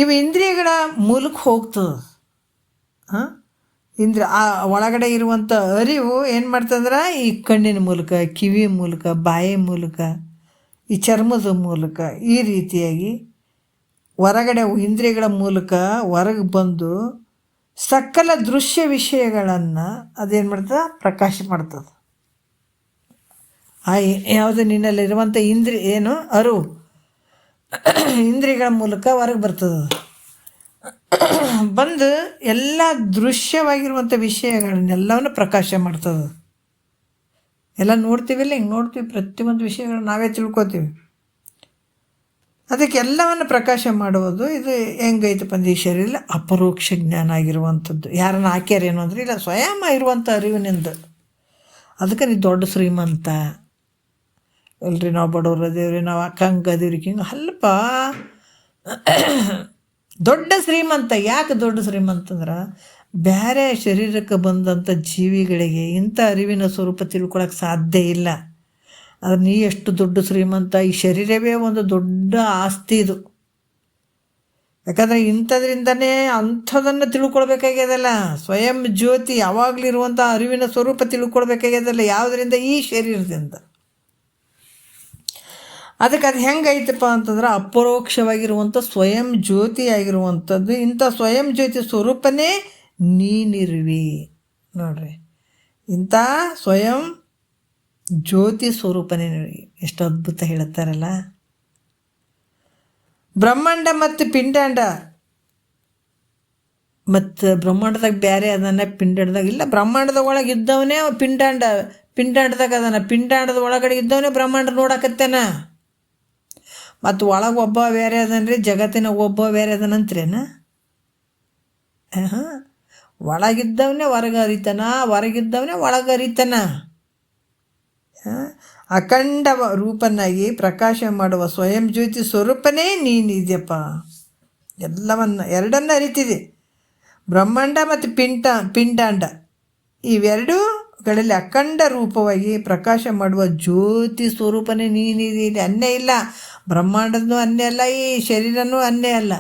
ಇವು ಇಂದ್ರಿಯಗಳ ಮೂಲಕ ಹೋಗ್ತದೆ. ಆ ಒಳಗಡೆ ಇರುವಂಥ ಅರಿವು ಏನು ಮಾಡ್ತಂದ್ರೆ ಈ ಕಣ್ಣಿನ ಮೂಲಕ, ಕಿವಿ ಮೂಲಕ, ಬಾಯಿ ಮೂಲಕ, ಈ ಚರ್ಮದ ಮೂಲಕ, ಈ ರೀತಿಯಾಗಿ ಹೊರಗಡೆ ಇಂದ್ರಿಯಗಳ ಮೂಲಕ ಹೊರಗೆ ಬಂದು ಸಕಲ ದೃಶ್ಯ ವಿಷಯಗಳನ್ನು ಅದೇನು ಮಾಡ್ತದೆ, ಪ್ರಕಾಶ ಮಾಡ್ತದೆ. ಯಾವುದು ನಿನ್ನಲ್ಲಿರುವಂಥ ಏನು ಅರಿವು ಇಂದ್ರಿಯಗಳ ಮೂಲಕ ಹೊರಗೆ ಬರ್ತದೆ. ಬಂದು ಎಲ್ಲ ದೃಶ್ಯವಾಗಿರುವಂಥ ವಿಷಯಗಳನ್ನೆಲ್ಲವನ್ನು ಪ್ರಕಾಶ ಮಾಡ್ತದೆ. ಎಲ್ಲ ನೋಡ್ತೀವಿಲ್ಲ, ಹಿಂಗೆ ನೋಡ್ತೀವಿ, ಪ್ರತಿಯೊಂದು ವಿಷಯಗಳನ್ನ ನಾವೇ ತಿಳ್ಕೊತೀವಿ. ಅದಕ್ಕೆ ಎಲ್ಲವನ್ನು ಪ್ರಕಾಶ ಮಾಡುವುದು ಇದು ಹೆಂಗೈತಪ್ಪ ಅಂದ್ರೆ, ಈ ಶರೀರ ಅಪರೋಕ್ಷ ಜ್ಞಾನ ಆಗಿರುವಂಥದ್ದು. ಯಾರನ್ನ ಹಾಕ್ಯಾರೇನು ಅಂದರೆ ಇಲ್ಲ, ಸ್ವಯಂ ಇರುವಂಥ ಅರಿವಿನಿಂದ. ಅದಕ್ಕೆ ನೀವು ದೊಡ್ಡ ಶ್ರೀಮಂತ ಇಲ್ರಿ, ನಾವು ಬಡವ್ರು ಅದೇವ್ರಿ, ನಾವು ಅಕ್ಕಂಗೆ ಅದೇವ್ರಿ, ಹಿಂಗೆ ಅಲ್ಪ ದೊಡ್ಡ ಶ್ರೀಮಂತ. ಯಾಕೆ ದೊಡ್ಡ ಶ್ರೀಮಂತ ಅಂದ್ರೆ, ಬೇರೆ ಶರೀರಕ್ಕೆ ಬಂದಂಥ ಜೀವಿಗಳಿಗೆ ಇಂಥ ಅರಿವಿನ ಸ್ವರೂಪ ತಿಳ್ಕೊಳಕ್ಕೆ ಸಾಧ್ಯ ಇಲ್ಲ. ಆದರೆ ನೀ ಎಷ್ಟು ದೊಡ್ಡ ಶ್ರೀಮಂತ, ಈ ಶರೀರವೇ ಒಂದು ದೊಡ್ಡ ಆಸ್ತಿ ಇದು. ಯಾಕಂದರೆ ಇಂಥದ್ರಿಂದನೇ ಅಂಥದನ್ನು ತಿಳ್ಕೊಳ್ಬೇಕಾಗ್ಯದಲ್ಲ. ಸ್ವಯಂ ಜ್ಯೋತಿ ಯಾವಾಗಲಿರುವಂಥ ಅರಿವಿನ ಸ್ವರೂಪ ತಿಳ್ಕೊಳ್ಬೇಕಾಗ್ಯದಲ್ಲ. ಯಾವುದರಿಂದ? ಈ ಶರೀರದಿಂದ. ಅದಕ್ಕೆ ಅದು ಹೆಂಗೈತಪ್ಪ ಅಂತಂದ್ರೆ, ಅಪರೋಕ್ಷವಾಗಿರುವಂಥ ಸ್ವಯಂ ಜ್ಯೋತಿ ಆಗಿರುವಂಥದ್ದು. ಇಂಥ ಸ್ವಯಂ ಜ್ಯೋತಿ ಸ್ವರೂಪನೇ ನೀನಿರುವಿ ನೋಡ್ರಿ. ಇಂಥ ಸ್ವಯಂ ಜ್ಯೋತಿ ಸ್ವರೂಪನೇ ಎಷ್ಟು ಅದ್ಭುತ ಹೇಳುತ್ತಾರಲ್ಲ. ಬ್ರಹ್ಮಾಂಡ ಮತ್ತು ಪಿಂಡಾಂಡ, ಮತ್ತು ಬ್ರಹ್ಮಾಂಡದಾಗ ಬೇರೆ ಅದನ್ನ, ಪಿಂಡಾಂಡದಾಗ ಇಲ್ಲ. ಬ್ರಹ್ಮಾಂಡದ ಒಳಗೆ ಇದ್ದವನೇ ಪಿಂಡಾಂಡದಾಗ ಅದನ್ನ, ಪಿಂಡಾಂಡದ ಒಳಗಡೆ ಇದ್ದವನೇ ಬ್ರಹ್ಮಾಂಡ ನೋಡಕತ್ತೇನ. ಮತ್ತು ಒಳಗೆ ಒಬ್ಬ ಬೇರೆ ಅದನ್ರಿ, ಜಗತ್ತಿನ ಒಬ್ಬ ಬೇರೆ ಅದನಂತ್ರೇನ? ಒಳಗಿದ್ದವನೇ ಹೊರಗೆ ಅರಿತಾನ, ಹೊರಗಿದ್ದವನೇ ಒಳಗೆ ಅರಿತಾನ. ಅಖಂಡ ರೂಪನಾಗಿ ಪ್ರಕಾಶ ಮಾಡುವ ಸ್ವಯಂ ಜ್ಯೋತಿ ಸ್ವರೂಪನೇ ನೀನಿದೆಯಪ್ಪ. ಎರಡನ್ನ ಅರಿತಿದೆ. ಬ್ರಹ್ಮಾಂಡ ಮತ್ತು ಪಿಂಡಾಂಡ ಇವೆರಡೂಗಳಲ್ಲಿ ಅಖಂಡ ರೂಪವಾಗಿ ಪ್ರಕಾಶ ಮಾಡುವ ಜ್ಯೋತಿ ಸ್ವರೂಪನೇ ನೀನಿದೆ. ಇಲ್ಲಿ ಅನ್ಯ ಇಲ್ಲ. ಬ್ರಹ್ಮಾಂಡನೂ ಅನ್ಯ ಅಲ್ಲ, ಈ ಶರೀರನೂ ಅನ್ಯ ಅಲ್ಲ.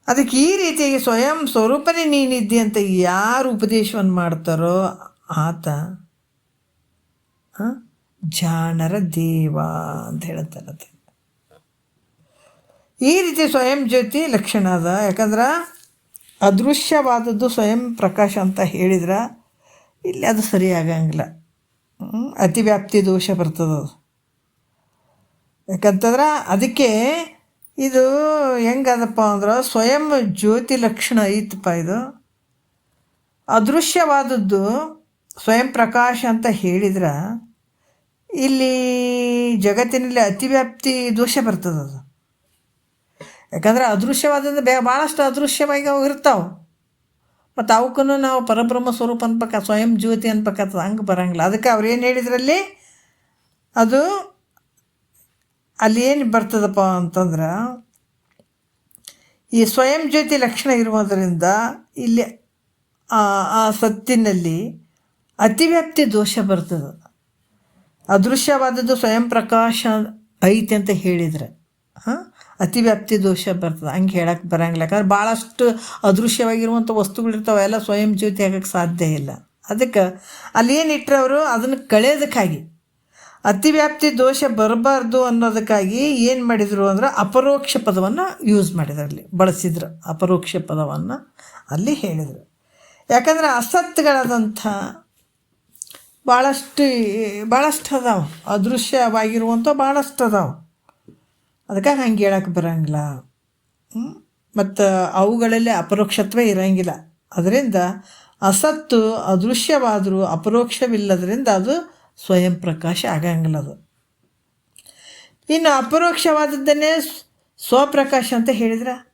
ಅದಕ್ಕೆ ಈ ರೀತಿಯಾಗಿ ಸ್ವಯಂ ಸ್ವರೂಪನೇ ನೀನಿದ್ದೆ ಅಂತ ಯಾರು ಉಪದೇಶವನ್ನು ಮಾಡ್ತಾರೋ ಆತ ಜಾಣರ ದೇವ ಅಂತ ಹೇಳ್ತಾರೆ. ಈ ರೀತಿ ಸ್ವಯಂ ಜ್ಯೋತಿ ಲಕ್ಷಣ ಅದ. ಯಾಕಂದ್ರೆ ಅದೃಶ್ಯವಾದದ್ದು ಸ್ವಯಂ ಪ್ರಕಾಶ ಅಂತ ಹೇಳಿದ್ರೆ ಇಲ್ಲಿ ಅದು ಸರಿಯಾಗಂಗಿಲ್ಲ. ಅತಿವ್ಯಾಪ್ತಿ ದೋಷ ಬರ್ತದೆ. ಯಾಕಂತಂದ್ರೆ ಅದಕ್ಕೆ ಇದು ಹೆಂಗದಪ್ಪ ಅಂದ್ರೆ, ಸ್ವಯಂ ಜ್ಯೋತಿ ಲಕ್ಷಣ ಐತಪ್ಪ. ಇದು ಅದೃಶ್ಯವಾದದ್ದು ಸ್ವಯಂ ಪ್ರಕಾಶ ಅಂತ ಹೇಳಿದ್ರೆ ಇಲ್ಲಿ ಜಗತ್ತಿನಲ್ಲಿ ಅತಿವ್ಯಾಪ್ತಿ ದೋಷ ಬರ್ತದೆ. ಅದು ಯಾಕಂದ್ರೆ ಅದೃಶ್ಯವಾದದ್ದು ಭಾಳಷ್ಟು ಅದೃಶ್ಯವಾಗಿ ಅವು ಇರ್ತಾವೆ. ಮತ್ತು ಅವಕ್ಕೂ ನಾವು ಪರಬ್ರಹ್ಮ ಸ್ವರೂಪ ಅನ್ಬೇಕು, ಸ್ವಯಂ ಜ್ಯೋತಿ ಅನ್ಬೇಕಾಗ್ತದೆ. ಹಂಗೆ ಬರೋಂಗಿಲ್ಲ. ಅದಕ್ಕೆ ಅವ್ರು ಏನು ಹೇಳಿದ್ರಲ್ಲಿ, ಅದು ಅಲ್ಲಿ ಏನು ಬರ್ತದಪ್ಪ ಅಂತಂದ್ರೆ, ಈ ಸ್ವಯಂ ಜ್ಯೋತಿ ಲಕ್ಷಣ ಇರುವುದರಿಂದ ಇಲ್ಲಿ ಆ ಸತ್ತಿನಲ್ಲಿ ಅತಿವ್ಯಾಪ್ತಿ ದೋಷ ಬರ್ತದೆ. ಅದೃಶ್ಯವಾದದ್ದು ಸ್ವಯಂ ಪ್ರಕಾಶ ಐತೆ ಅಂತ ಹೇಳಿದರೆ ಅತಿವ್ಯಾಪ್ತಿ ದೋಷ ಬರ್ತದೆ. ಹಂಗೆ ಹೇಳಕ್ಕೆ ಬರೋಂಗಿಲ್ಲ. ಯಾಕಂದ್ರೆ ಭಾಳಷ್ಟು ಅದೃಶ್ಯವಾಗಿರುವಂಥ ವಸ್ತುಗಳಿರ್ತಾವೆ, ಎಲ್ಲ ಸ್ವಯಂ ಜ್ಯೋತಿ ಆಗೋಕ್ಕೆ ಸಾಧ್ಯ ಇಲ್ಲ. ಅದಕ್ಕೆ ಅಲ್ಲಿ ಏನು ಇಟ್ಟರವರು ಅದನ್ನು ಕಳೆಯೋದಕ್ಕಾಗಿ, ಅತಿವ್ಯಾಪ್ತಿ ದೋಷ ಬರಬಾರ್ದು ಅನ್ನೋದಕ್ಕಾಗಿ ಏನು ಮಾಡಿದರು ಅಂದ್ರೆ ಅಪರೋಕ್ಷ ಪದವನ್ನು ಯೂಸ್ ಮಾಡಿದ್ರು, ಅಲ್ಲಿ ಬಳಸಿದ್ರು. ಅಪರೋಕ್ಷ ಪದವನ್ನು ಅಲ್ಲಿ ಹೇಳಿದರು. ಯಾಕಂದರೆ ಅಸತ್ಗಳಾದಂಥ ಭಾಳಷ್ಟು ಅದಾವೆ, ಅದೃಶ್ಯವಾಗಿರುವಂಥ ಭಾಳಷ್ಟು ಅದಾವೆ. ಅದಕ್ಕಾಗಿ ಹಂಗೆ ಹೇಳಕ್ಕೆ ಬರೋಂಗಿಲ್ಲ. ಮತ್ತು ಅವುಗಳಲ್ಲಿ ಅಪರೋಕ್ಷತ್ವ ಇರೋಂಗಿಲ್ಲ. ಅದರಿಂದ ಅಸತ್ತು ಅದೃಶ್ಯವಾದರೂ ಅಪರೋಕ್ಷವಿಲ್ಲದರಿಂದ ಅದು ಸ್ವಯಂ ಪ್ರಕಾಶ ಆಗಂಗಿಲ್ಲ. ಅದು ಇನ್ನು ಅಪರೋಕ್ಷವಾದದ್ದನ್ನೇ ಸ್ವಪ್ರಕಾಶ ಅಂತ ಹೇಳಿದ್ರೆ,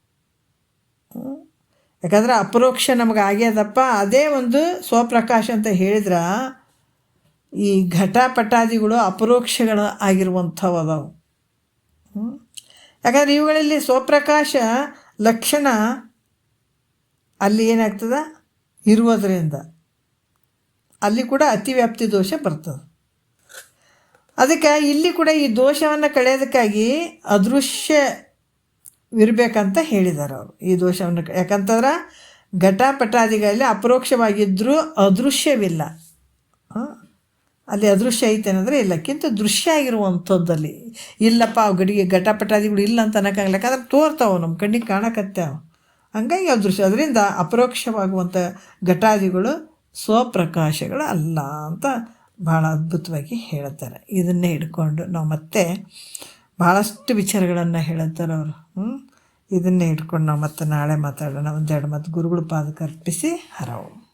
ಯಾಕಂದ್ರೆ ಅಪರೋಕ್ಷ ನಮಗೆ ಆಗ್ಯದಪ್ಪ, ಅದೇ ಒಂದು ಸ್ವಪ್ರಕಾಶ ಅಂತ ಹೇಳಿದ್ರೆ ಈ ಘಟಪಟಾದಿಗಳು ಅಪರೋಕ್ಷಗಳು ಆಗಿರುವಂಥವು ಅದಾವು. ಯಾಕಂದ್ರೆ ಇವುಗಳಲ್ಲಿ ಸ್ವಪ್ರಕಾಶ ಲಕ್ಷಣ ಅಲ್ಲಿ ಏನಾಗ್ತದೆ ಇರುವುದರಿಂದ ಅಲ್ಲಿ ಕೂಡ ಅತಿವ್ಯಾಪ್ತಿ ದೋಷ ಬರ್ತದೆ. ಅದಕ್ಕೆ ಇಲ್ಲಿ ಕೂಡ ಈ ದೋಷವನ್ನು ಕಳೆಯೋದಕ್ಕಾಗಿ ಅದೃಶ್ಯವಿರಬೇಕಂತ ಹೇಳಿದ್ದಾರೆ ಅವರು. ಈ ದೋಷವನ್ನು ಯಾಕಂತಂದ್ರೆ ಘಟಪಟಾದಿಗಳಲ್ಲಿ ಅಪರೋಕ್ಷವಾಗಿದ್ದರೂ ಅದೃಶ್ಯವಿಲ್ಲ. ಅಲ್ಲಿ ಅದೃಶ್ಯ ಐತೆ ಅನ್ನೋದ್ರೆ ಇಲ್ಲಕ್ಕಿಂತ ದೃಶ್ಯ ಆಗಿರುವಂಥದ್ದಲ್ಲಿ ಇಲ್ಲಪ್ಪ ಅವು ಘಟಪಟಾದಿಗಳು ಇಲ್ಲ ಅಂತ ಅನ್ನೋಕ್ಕಾಗಲ್ಲ. ಯಾಕಂದ್ರೆ ತೋರ್ತಾವೆ, ನಮ್ಮ ಕಣ್ಣಿಗೆ ಕಾಣಕತ್ತಾವ, ಹಂಗಾಗಿ ಅದೃಶ್ಯ. ಅದರಿಂದ ಅಪರೋಕ್ಷವಾಗುವಂಥ ಘಟಾದಿಗಳು ಸ್ವಪ್ರಕಾಶಗಳು ಅಲ್ಲ ಅಂತ ಭಾಳ ಅದ್ಭುತವಾಗಿ ಹೇಳ್ತಾರೆ. ಇದನ್ನೇ ಹಿಡ್ಕೊಂಡು ನಾವು ಮತ್ತೆ ಭಾಳಷ್ಟು ವಿಚಾರಗಳನ್ನು ಹೇಳುತ್ತಾರೆ ಅವರು. ಇದನ್ನೇ ಹಿಡ್ಕೊಂಡು ನಾವು ಮತ್ತೆ ನಾಳೆ ಮಾತಾಡೋಣ. ಒಂದೆರಡು ಮತ್ತು ಗುರುಗಳ ಪಾದಕ್ಕೆ ಅರ್ಪಿಸಿ ಹರವು.